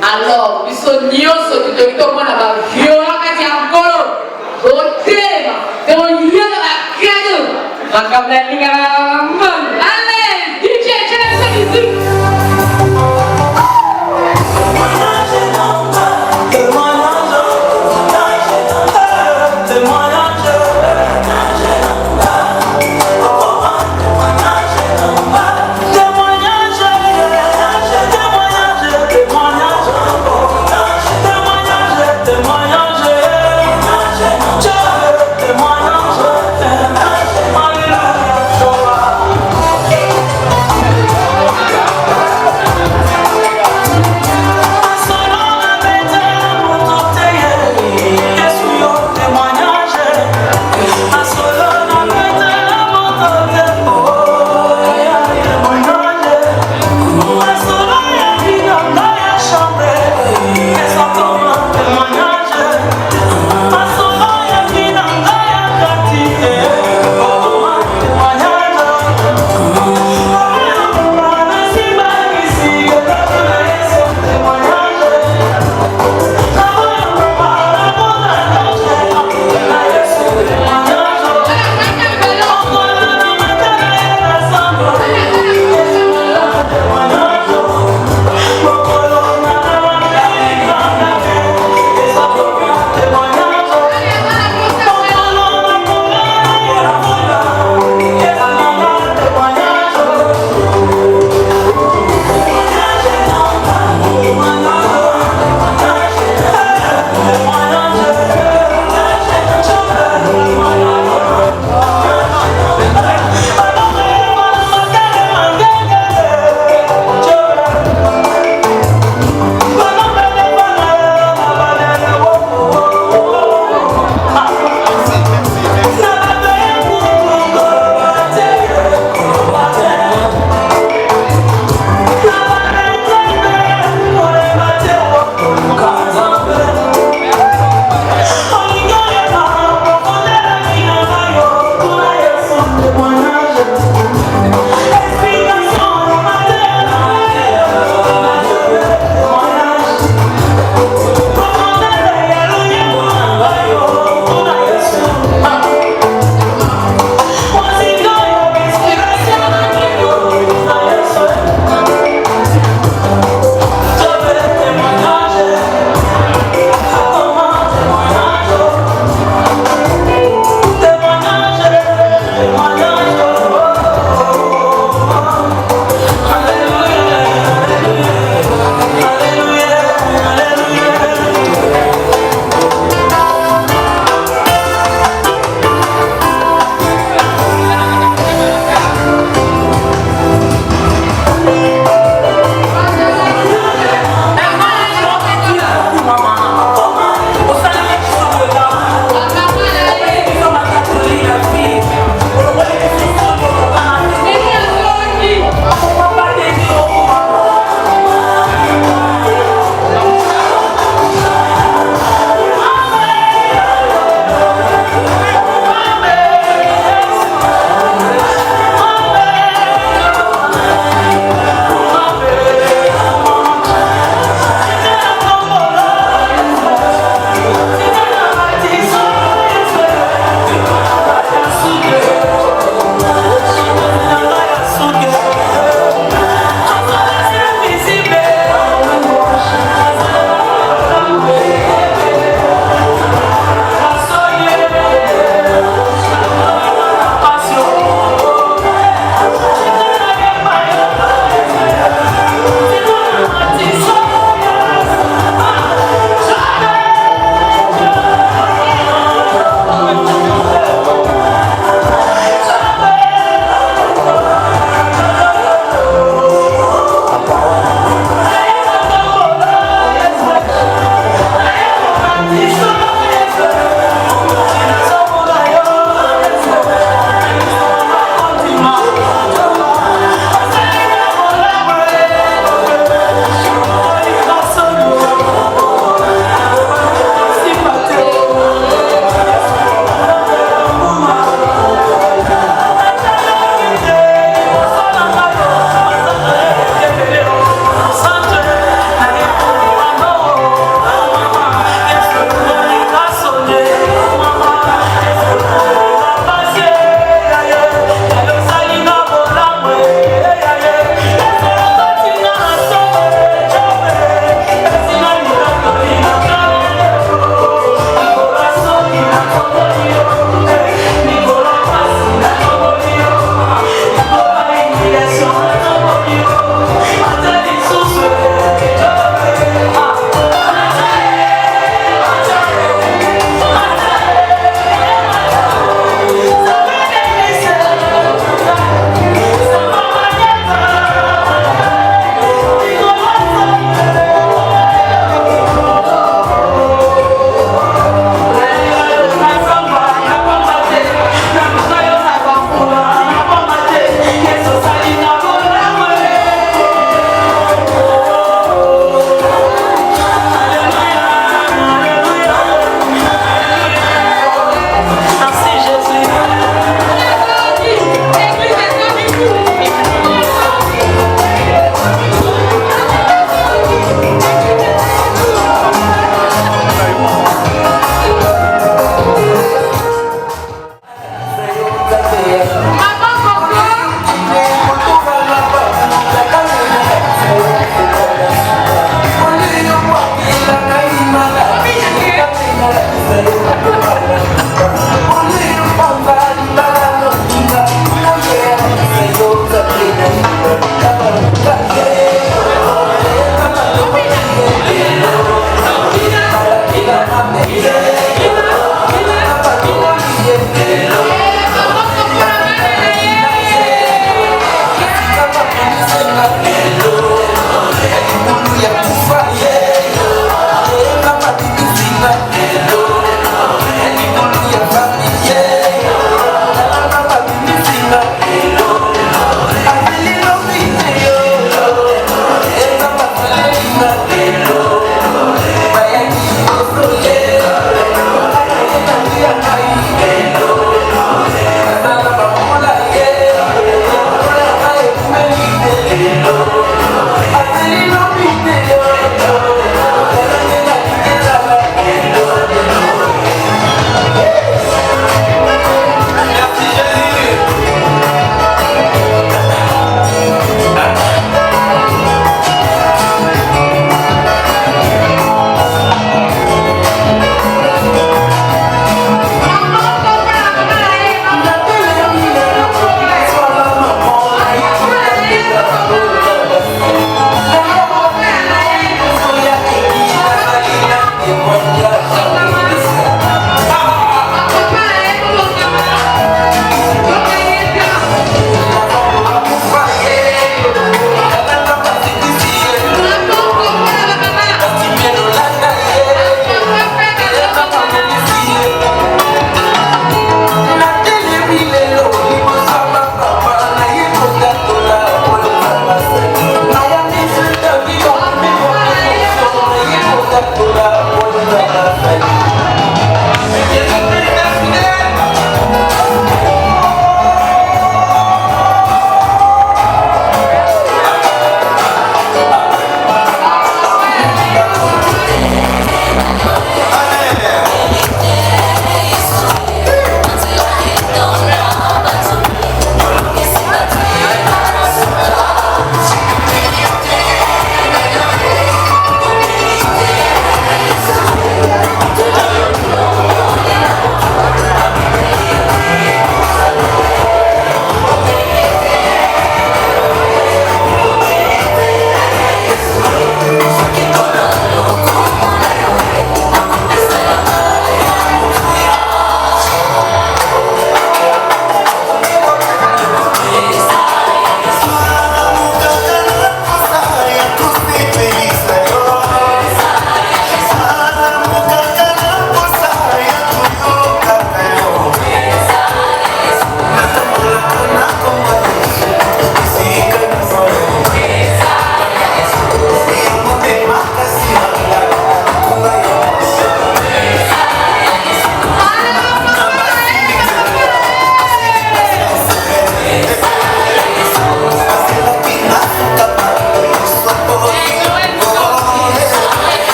Alors, nous sommes surtout tout le monde a violent, quand il y a encore, tout téléma, tout y'a la cadeau, ma cabane, allez, DJ, j'ai la musique.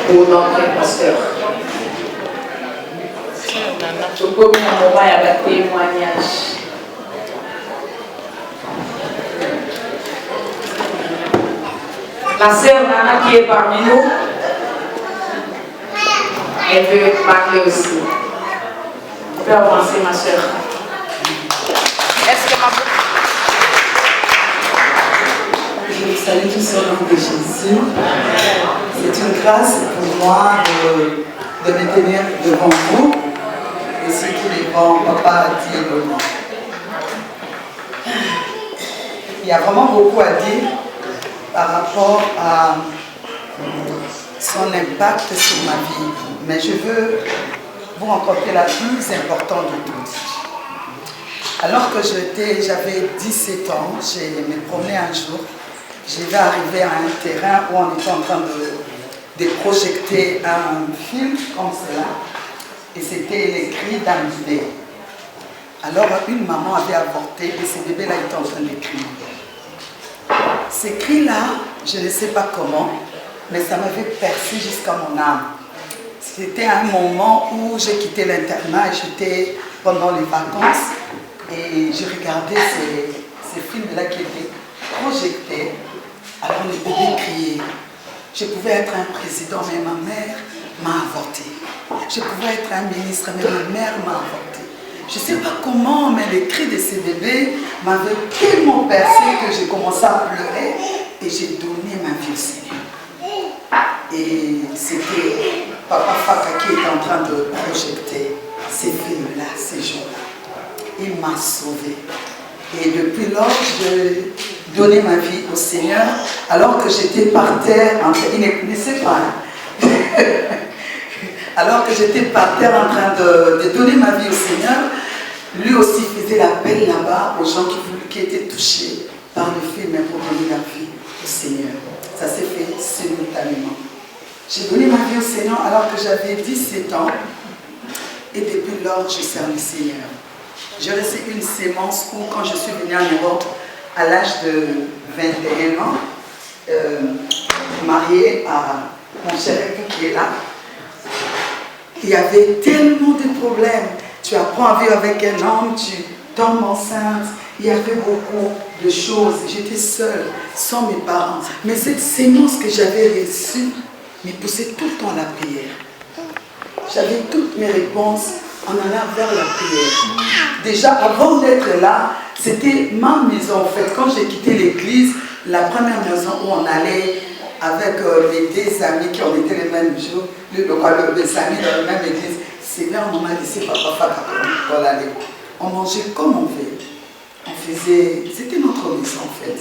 pour notre pasteur. Je peux me moment à un témoignage. La sœur Nana qui est parmi nous, elle veut parler aussi. Tu peux avancer, ma sœur. Est-ce que ma... Je vous salue tous au nom de Jésus. C'est une grâce pour moi de me tenir devant vous et surtout devant Papa Diego. Il y a vraiment beaucoup à dire par rapport à son impact sur ma vie. Mais je veux vous rencontrer la plus importante de toutes. Alors que j'avais 17 ans, je me promenais un jour, je vais arriver à un terrain où on était en train de projeter un film comme cela, et c'était les cris d'un bébé. Alors une maman avait avorté et ce bébé-là était en train de crier. Ces cris-là, je ne sais pas comment, mais ça m'avait percé jusqu'à mon âme. C'était un moment où j'ai quitté l'internat et j'étais pendant les vacances et je regardais ces films-là qui étaient projetés. Alors les bébés criaient. Je pouvais être un président, mais ma mère m'a avorté. Je pouvais être un ministre, mais ma mère m'a avorté. Je ne sais pas comment, mais les cris de ces bébés m'avaient tellement percé que j'ai commencé à pleurer et j'ai donné ma vie au Seigneur. Et c'était Papa Faka qui était en train de projeter ces films-là, ces jours-là. Il m'a sauvée. Et depuis lors, j'ai donné ma vie au Seigneur alors que j'étais par terre, il ne connaissait pas. Alors que j'étais par terre en train de donner ma vie au Seigneur, lui aussi faisait l'appel là-bas aux gens qui étaient touchés par le film pour donner la vie au Seigneur. Ça s'est fait simultanément. J'ai donné ma vie au Seigneur alors que j'avais 17 ans et depuis lors, je sers le Seigneur. J'ai reçu une sémence où, quand je suis venue en Europe à l'âge de 21 ans, mariée à mon cher époux qui est là, il y avait tellement de problèmes. Tu apprends à vivre avec un homme, tu tombes enceinte. Il y avait beaucoup de choses. J'étais seule, sans mes parents. Mais cette sémence que j'avais reçue me poussait tout le temps à la prière. J'avais toutes mes réponses en allant vers la prière. Déjà, avant d'être là, c'était ma maison en fait. Quand j'ai quitté l'église, la première maison où on allait avec mes deux amis qui ont été les mêmes jours, les amis dans la même église, c'est là où on m'a laissé Papa Faka pour aller. On mangeait comme on veut. On faisait, c'était notre maison en fait.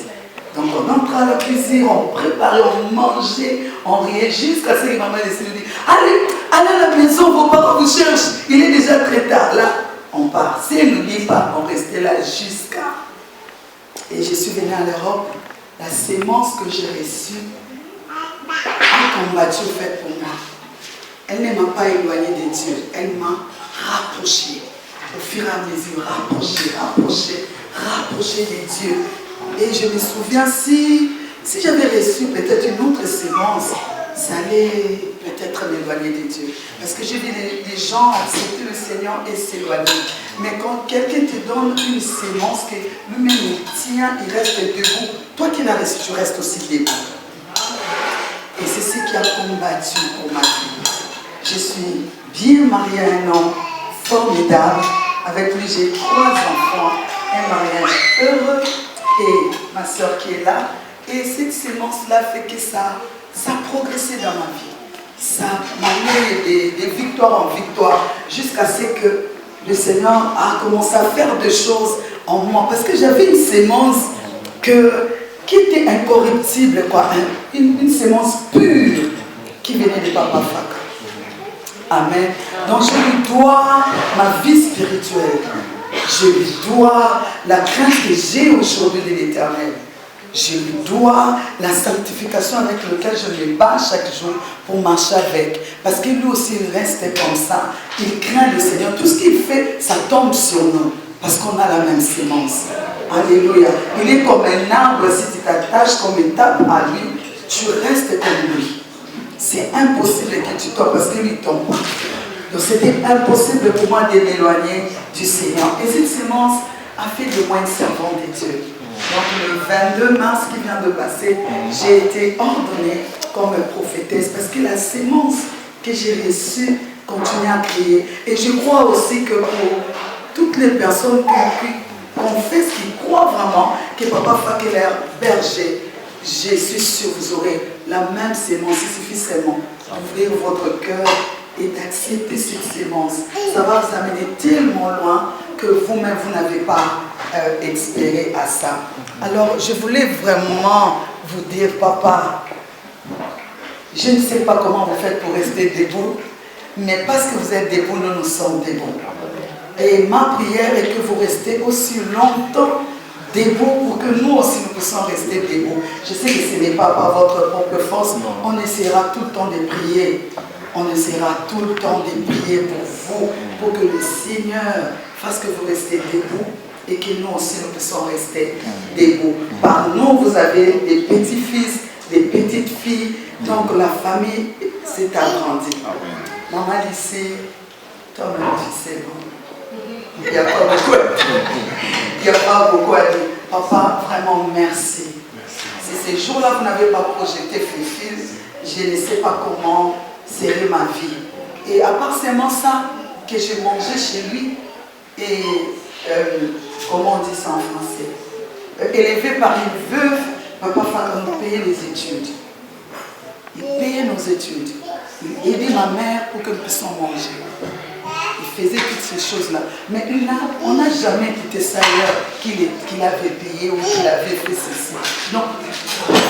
Donc on entrait à la cuisine, on préparait, on mangeait, on riait jusqu'à ce que maman décide de dire allez à la maison, vos parents vous cherchent, il est déjà très tard. Là, on part. Si elle ne dit pas, on restait là jusqu'à. Et je suis venue à l'Europe, la sémence que j'ai reçue a combattu au fait pour moi. Elle ne m'a pas éloignée de Dieu, elle m'a rapprochée. Au fur et à mesure, rapprochée de Dieu. Et je me souviens, si j'avais reçu peut-être une autre sémence, ça allait peut-être m'éloigner de Dieu. Parce que j'ai vu des gens accepter le Seigneur et s'éloigner. Mais quand quelqu'un te donne une sémence que lui-même il tient, il reste debout, toi qui l'as reçu, tu restes aussi debout. Et c'est ce qui a combattu pour ma vie. Je suis bien mariée à un homme formidable. Avec lui, j'ai 3 enfants, un mariage heureux et ma soeur qui est là. Et cette sémence-là fait que ça a progressé dans ma vie. Ça m'a mené de victoire en victoire jusqu'à ce que le Seigneur a commencé à faire des choses en moi. Parce que j'avais une sémence qui était incorruptible, quoi, une sémence pure qui venait de Papa Faka. Amen. Donc je lui dois ma vie spirituelle. Je lui dois la crainte que j'ai aujourd'hui de l'Éternel. Je lui dois la sanctification avec laquelle je me bats chaque jour pour marcher avec. Parce que lui aussi, il reste comme ça. Il craint le Seigneur. Tout ce qu'il fait, ça tombe sur nous. Parce qu'on a la même sémence. Alléluia. Il est comme un arbre. Si tu t'attaches comme une table à lui, tu restes comme lui. c'est impossible que tu tombes parce que lui tombe pas. Donc c'était impossible pour moi de m'éloigner du Seigneur. Et cette sémence a fait de moi une servante de Dieu. Donc le 22 mars qui vient de passer, j'ai été ordonnée comme prophétesse parce que la sémence que j'ai reçue continue à crier. Et je crois aussi que pour toutes les personnes qui confessent, qui croient vraiment que Papa Fak est leur berger, je suis sûre que vous aurez la même sémence. Il suffit seulement d'ouvrir votre cœur et d'accepter cette sémence. Ça va vous amener tellement loin que vous-même, vous n'avez pas espéré à ça. Alors, je voulais vraiment vous dire, papa, je ne sais pas comment vous faites pour rester debout, mais parce que vous êtes debout, nous sommes debout. Et ma prière est que vous restez aussi longtemps debout pour que nous aussi nous puissions rester debout. Je sais que ce n'est pas par votre propre force, on essaiera tout le temps de prier. On essaiera tout le temps de prier pour vous, pour que le Seigneur fasse que vous restez debout et que nous aussi nous puissions rester debout. Par nous, vous avez des petits-fils, des petites filles, donc la famille s'est agrandie. Maman ici, toi-même tu sais, il n'y a pas beaucoup à dire. Il n'y a pas beaucoup à dire. Papa, vraiment merci. Si ces jours-là vous n'avez pas projeté Fifi, je ne sais pas comment serait ma vie. Et à part seulement ça, que j'ai mangé chez lui, et comment on dit ça en français, élevé par une veuve, Papa Fak nous payait les études. Il payait nos études. Il aidait ma mère pour que nous puissions manger. Il faisait toutes ces choses-là. Mais là, on n'a jamais écouté ça hier qu'il avait payé ou qu'il avait fait ceci. Donc,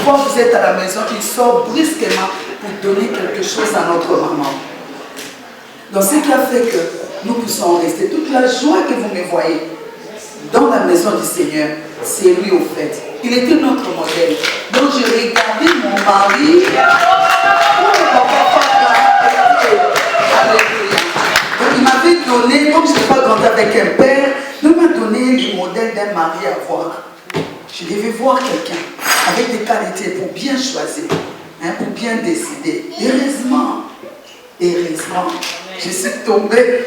quand vous êtes à la maison, il sort brusquement pour donner quelque chose à notre maman. Donc, ce qui a fait que nous puissions rester. Toute la joie que vous me voyez dans la maison du Seigneur, c'est lui au fait. Il était notre modèle. Donc, je regardais mon mari. Il m'avait donné, comme je n'ai pas grandi avec un père, il m'a donné le modèle d'un mari à voir. Je devais voir quelqu'un avec des qualités pour bien choisir, pour bien décider. Heureusement, je suis tombée.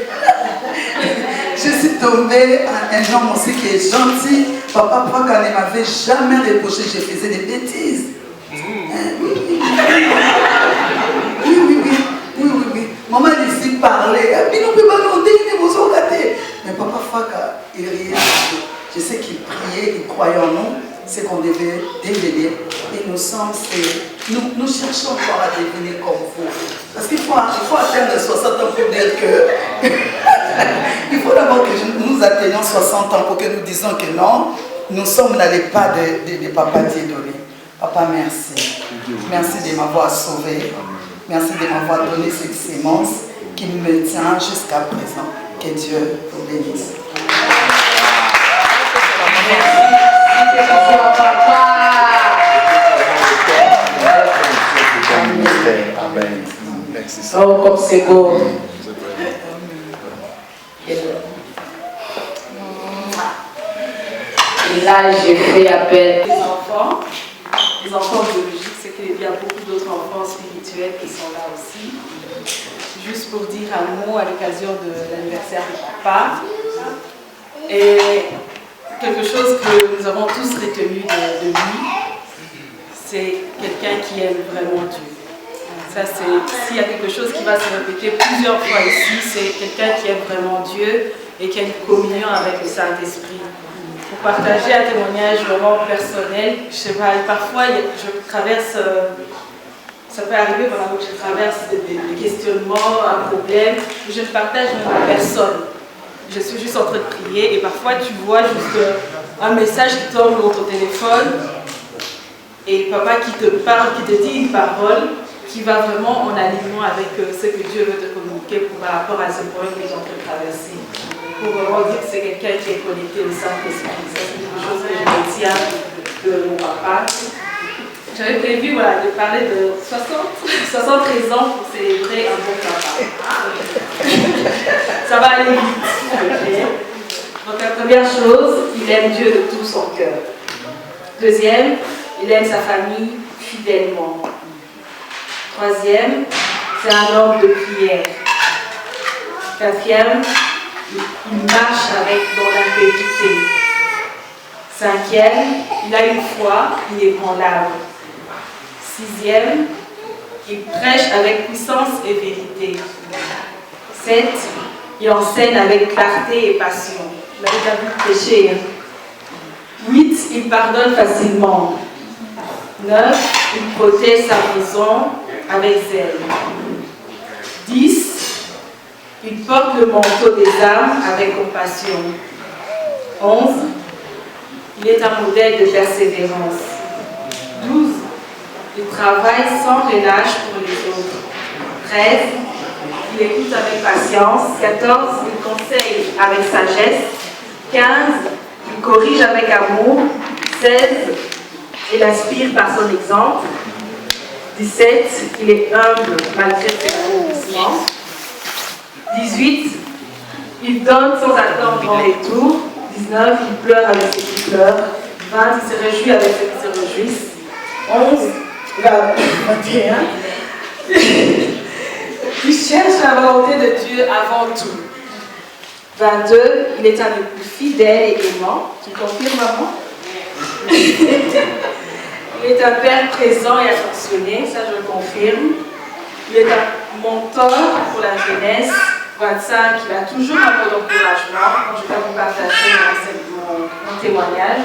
Je suis tombée à un homme aussi qui est gentil. Papa Fak ne m'avait jamais reproché, je faisais des bêtises. Oui. Maman ici parlait. Mais Papa Fak, il riait. Je sais qu'il priait, il croyait en nous. C'est qu'on devait devenir. Et nous sommes, nous cherchons encore à devenir comme vous. Parce qu'il faut atteindre 60 ans pour dire que... il faut d'abord que nous atteignions 60 ans pour que nous disions que non, nous sommes dans les pas de Papa Dieudonné. Papa, merci. Merci de m'avoir sauvé. Merci de m'avoir donné cette sémence qui me tient jusqu'à présent. Que Dieu vous bénisse. Amen. Oh, comme c'est beau. Et là, j'ai fait appel. Les enfants biologiques, c'est qu'il y a beaucoup d'autres enfants spirituels qui sont là aussi. Juste pour dire un mot à l'occasion de l'anniversaire de papa. Et quelque chose que nous avons tous retenu de lui, c'est quelqu'un qui aime vraiment Dieu. Ça, c'est, s'il y a quelque chose qui va se répéter plusieurs fois ici, c'est quelqu'un qui aime vraiment Dieu et qui a une communion avec le Saint-Esprit. Pour partager un témoignage vraiment personnel, je sais pas, parfois je traverse, ça peut arriver pendant que je traverse des questionnements, un problème, je ne partage même à personne. Je suis juste en train de prier et parfois tu vois juste un message qui tombe dans ton téléphone et papa qui te parle, qui te dit une parole qui va vraiment en alignement avec ce que Dieu veut te communiquer par rapport à ce problème que tu es en train de traverser. Pour vraiment dire que c'est quelqu'un qui est connecté au Saint-Esprit. Ça, c'est quelque chose que je retiens de mon papa. J'avais prévu de parler de 73 ans pour célébrer un bon papa. Ça va aller vite. Okay. Donc la première chose, il aime Dieu de tout son cœur. Deuxième, il aime sa famille fidèlement. Troisième, c'est un homme de prière. Quatrième, il marche dans l'intégrité. Cinquième, il a une foi inébranlable. Sixième, il prêche avec puissance et vérité. 7, il enseigne avec clarté et passion. Vous l'avez déjà vu prêcher. 8, il pardonne facilement. 9, il protège sa maison avec zèle. 10, il porte le manteau des âmes avec compassion. 11, il est un modèle de persévérance. 12, il travaille sans relâche pour les autres. 13, il écoute avec patience. 14, il conseille avec sagesse. 15, il corrige avec amour. 16, il inspire par son exemple. 17, il est humble malgré ses accomplissements. 18, il donne sans attendre dans les tours. 19, il pleure avec ceux qui pleurent. 20, il se réjouit avec ceux qui se réjouissent. 21, il cherche la volonté de Dieu avant tout. 22, il est un époux fidèle et aimant. Tu confirmes, maman? Il est un père présent et attentionné, ça je le confirme. Il est un mentor pour la jeunesse. 25, il a toujours un peu d'encouragement, quand je vais vous partager mon témoignage.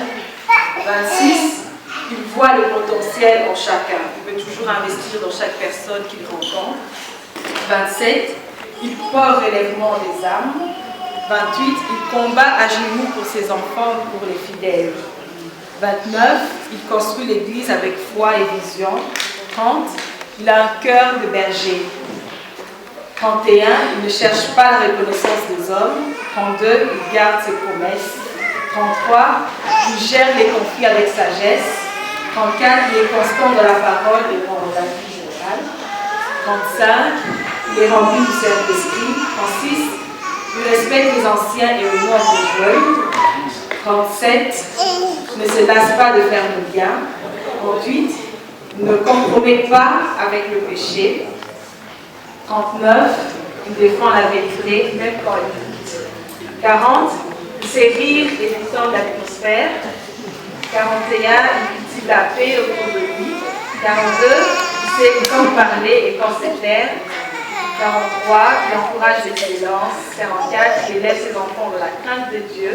26, il voit le potentiel en chacun. Il veut toujours investir dans chaque personne qu'il rencontre. 27, il croit au relèvement des âmes. 28, il combat à genoux pour ses enfants et pour les fidèles. 29, il construit l'église avec foi et vision. 30, il a un cœur de berger. 31, il ne cherche pas la reconnaissance des hommes. 32, il garde ses promesses. 33, il gère les conflits avec sagesse. 34, il est constant dans la parole et dans la vie générale. 35, il est rempli du Saint-Esprit. 36, il respecte les anciens et honore les jeunes. 37, il ne se lasse pas de faire le bien. 38, il ne compromet pas avec le péché. 39, il défend la vérité, même quand il doute. 40, il sait rire et détendre l'atmosphère. 41, il cultive la paix autour de lui. 42, il sait quand parler et quand se taire. 43, il encourage l'excellence. 44, il élève ses enfants dans la crainte de Dieu.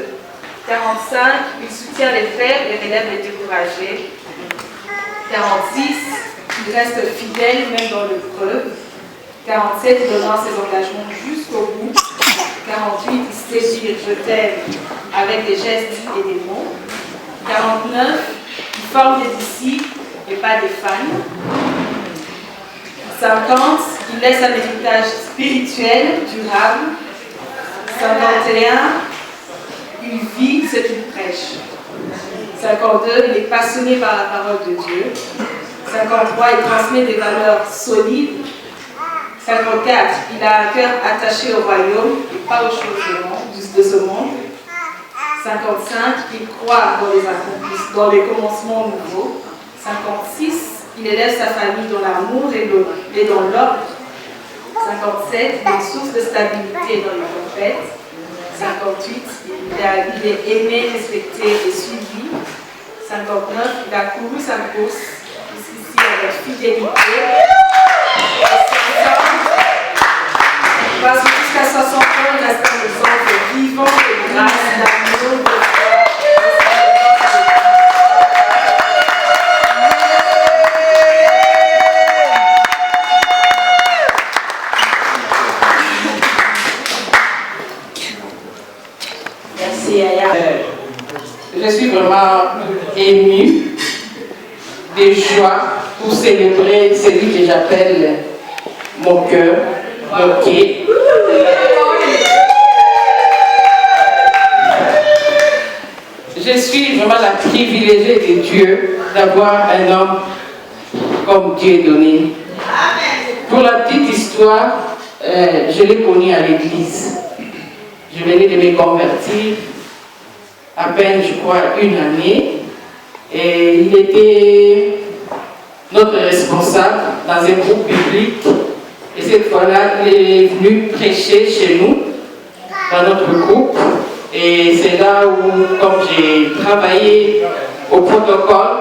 45, il soutient les faibles et relève les découragés. 46, il reste fidèle même dans l'épreuve. 47, il honore ses engagements jusqu'au bout. 48, il sait dire je t'aime avec des gestes et des mots. 49, il forme des disciples et pas des fans. 50, il laisse un héritage spirituel durable. 51, il vit ce qu'il prêche. 52, il est passionné par la parole de Dieu. 53, il transmet des valeurs solides. 54, il a un cœur attaché au royaume et pas aux choses de ce monde. 55, il croit dans les commencements nouveaux. 56, il élève sa famille dans l'amour et dans l'ordre. 57, il est une source de stabilité dans les tempêtes. 58, il est aimé, respecté et suivi. 59, il a couru sa course jusqu'ici avec fidélité. Il passe jusqu'à 60 ans, il reste un exemple vivant de grâce, d'amour, de foi. Merci Aya. Je suis vraiment émue de joie pour célébrer celui que j'appelle mon cœur, mon quai. Je suis vraiment la privilégiée de Dieu d'avoir un homme comme Dieu est donné. Pour la petite histoire, je l'ai connu à l'église. Je venais de me convertir à peine, je crois, une année. Et il était notre responsable dans un groupe public. Et cette fois-là, il est venu prêcher chez nous, dans notre groupe. Et c'est là où, comme j'ai travaillé au protocole,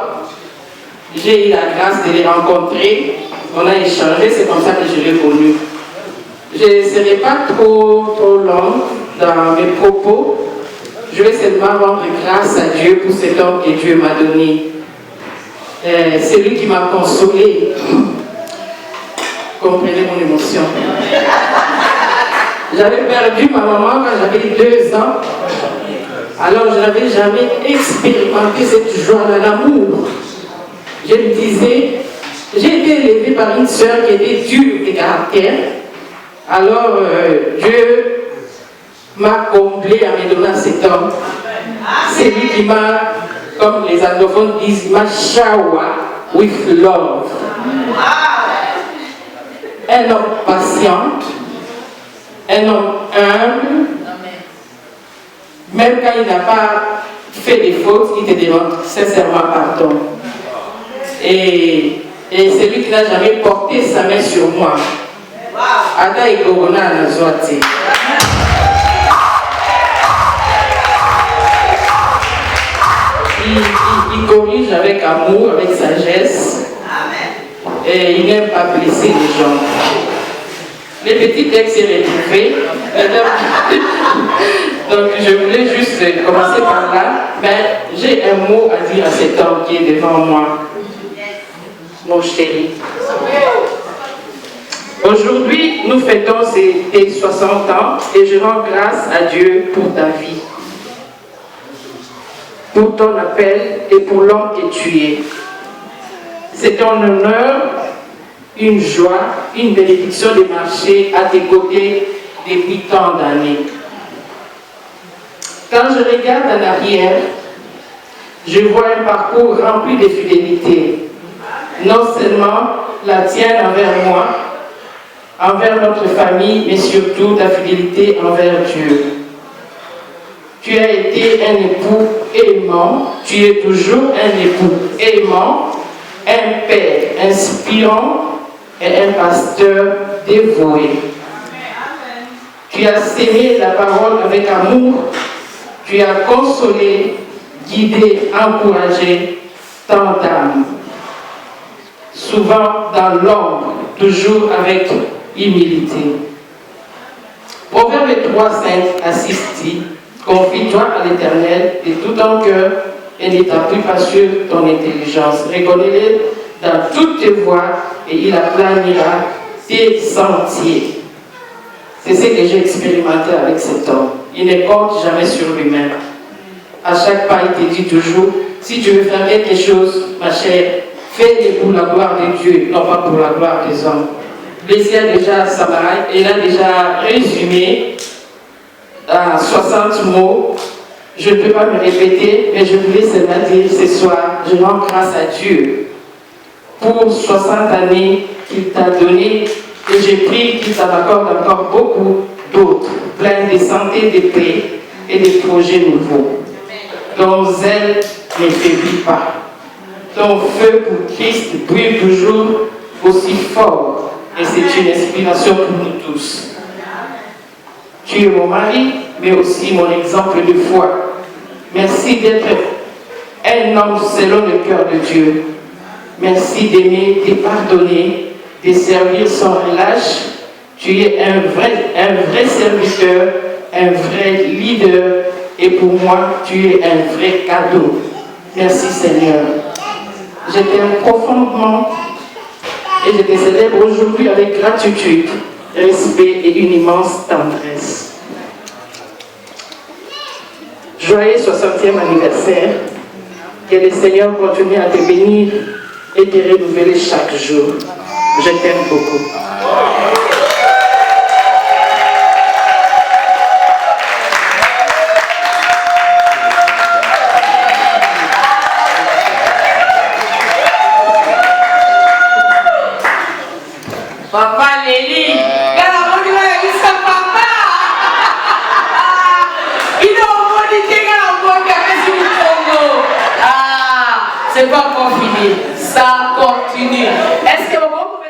j'ai eu la grâce de les rencontrer. On a échangé, c'est comme ça que je l'ai connu. Je ne serai pas trop longue dans mes propos. Je vais seulement rendre grâce à Dieu pour cet homme que Dieu m'a donné. C'est lui qui m'a consolé. Comprenez mon émotion. J'avais perdu ma maman quand j'avais 2 ans. Alors je n'avais jamais expérimenté cette joie-là, l'amour. Je me disais, j'ai été élevée par une sœur qui était dure de caractère. Alors Dieu m'a comblé en me donnant cet homme. C'est lui qui m'a, comme les anglophones disent, il m'a shower with love. Un homme patient, un homme humble, même quand il n'a pas fait des fautes, il te demande sincèrement pardon. Et c'est lui qui n'a jamais porté sa main sur moi. Ada Igorona Nazwati. Il corrige avec amour, avec sagesse. Et il n'aime pas blesser les gens. Les petits textes sont retrouvés. Donc je voulais juste commencer par là. Mais j'ai un mot à dire à cet homme qui est devant moi. Mon chéri. Aujourd'hui, nous fêtons tes 60 ans et je rends grâce à Dieu pour ta vie, pour ton appel et pour l'homme que tu es. C'est un honneur, une joie, une bénédiction de marcher à tes côtés depuis tant d'années. Quand je regarde en arrière, je vois un parcours rempli de fidélité. Non seulement la tienne envers moi, envers notre famille, mais surtout ta fidélité envers Dieu. Tu as été un époux aimant, tu es toujours un époux aimant, un père inspirant et un pasteur dévoué. Tu as sémé la parole avec amour, tu as consolé, guidé, encouragé tant d'âmes. Souvent dans l'ombre, toujours avec humilité. Proverbe 3:5 à 6 dit, confie-toi à l'Éternel de tout ton cœur et ne t'appuie pas sur ton intelligence. Reconnais-le dans toutes tes voies et il aplanira tes sentiers. C'est ce que j'ai expérimenté avec cet homme. Il ne compte jamais sur lui-même. À chaque pas, il te dit toujours, si tu veux faire quelque chose, ma chère, fais-le pour la gloire de Dieu, non pas pour la gloire des hommes. Blessé a déjà Samarai, il a déjà résumé à 60 mots. Je ne peux pas me répéter, mais je voulais seulement dire ce soir, je rends grâce à Dieu pour 60 années qu'il t'a donné et j'ai pris qu'il t'en accorde encore beaucoup d'autres, plein de santé, de paix et de projets nouveaux. Ton zèle ne faiblit pas. Ton feu pour Christ brûle toujours aussi fort et c'est une inspiration pour nous tous. Tu es mon mari, mais aussi mon exemple de foi. Merci d'être un homme selon le cœur de Dieu. Merci d'aimer, de pardonner, de servir sans relâche. Tu es un vrai serviteur, un vrai leader et pour moi, tu es un vrai cadeau. Merci Seigneur. Je t'aime profondément et je te célèbre aujourd'hui avec gratitude, respect et une immense tendresse. Joyeux 60e anniversaire. Que le Seigneur continue à te bénir et te renouveler chaque jour. Je t'aime beaucoup. Papa Léli, c'est pas encore fini, ça continue. continue. Est-ce que vous pouvez...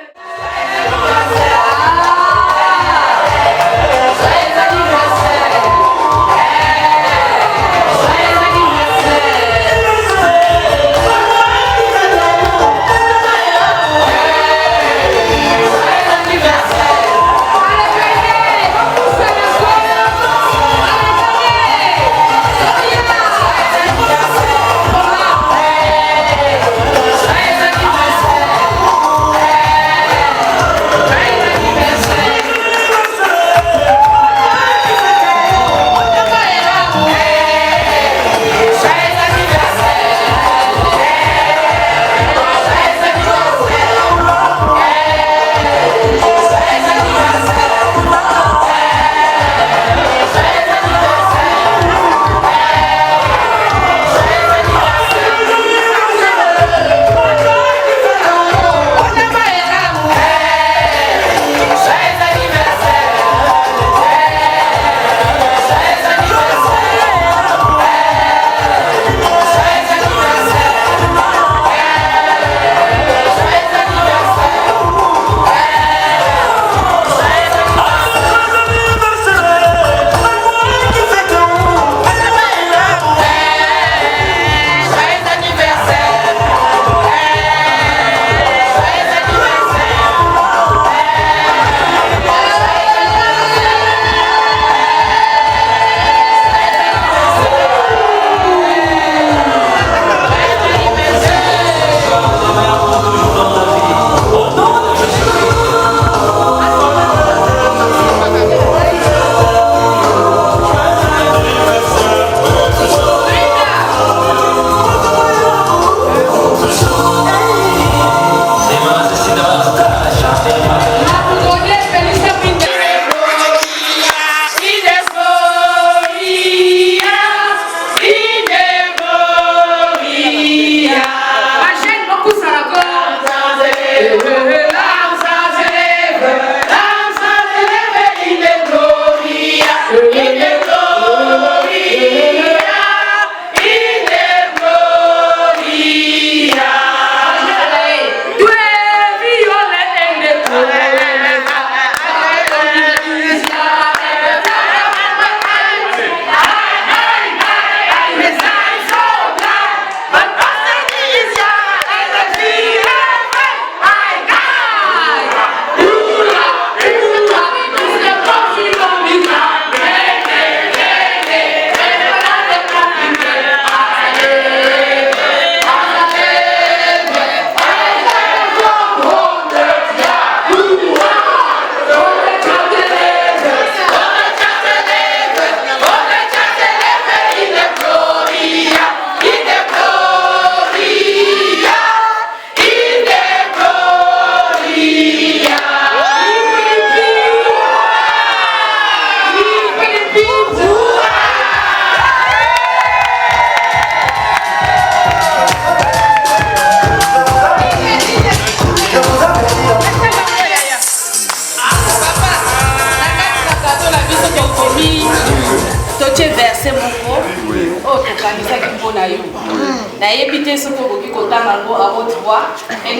Et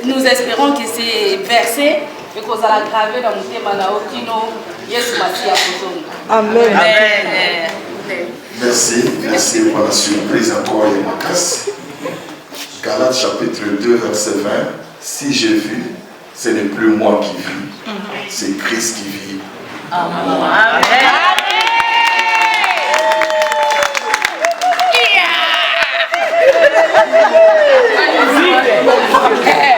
nous espérons que ces versets que vous allez graver dans mon thème Amen. Merci pour la surprise encore et ma casse. Galates chapitre 2 verset 20. Si j'ai vu, ce n'est plus moi qui vis, c'est Christ qui vit. Amen. Amen.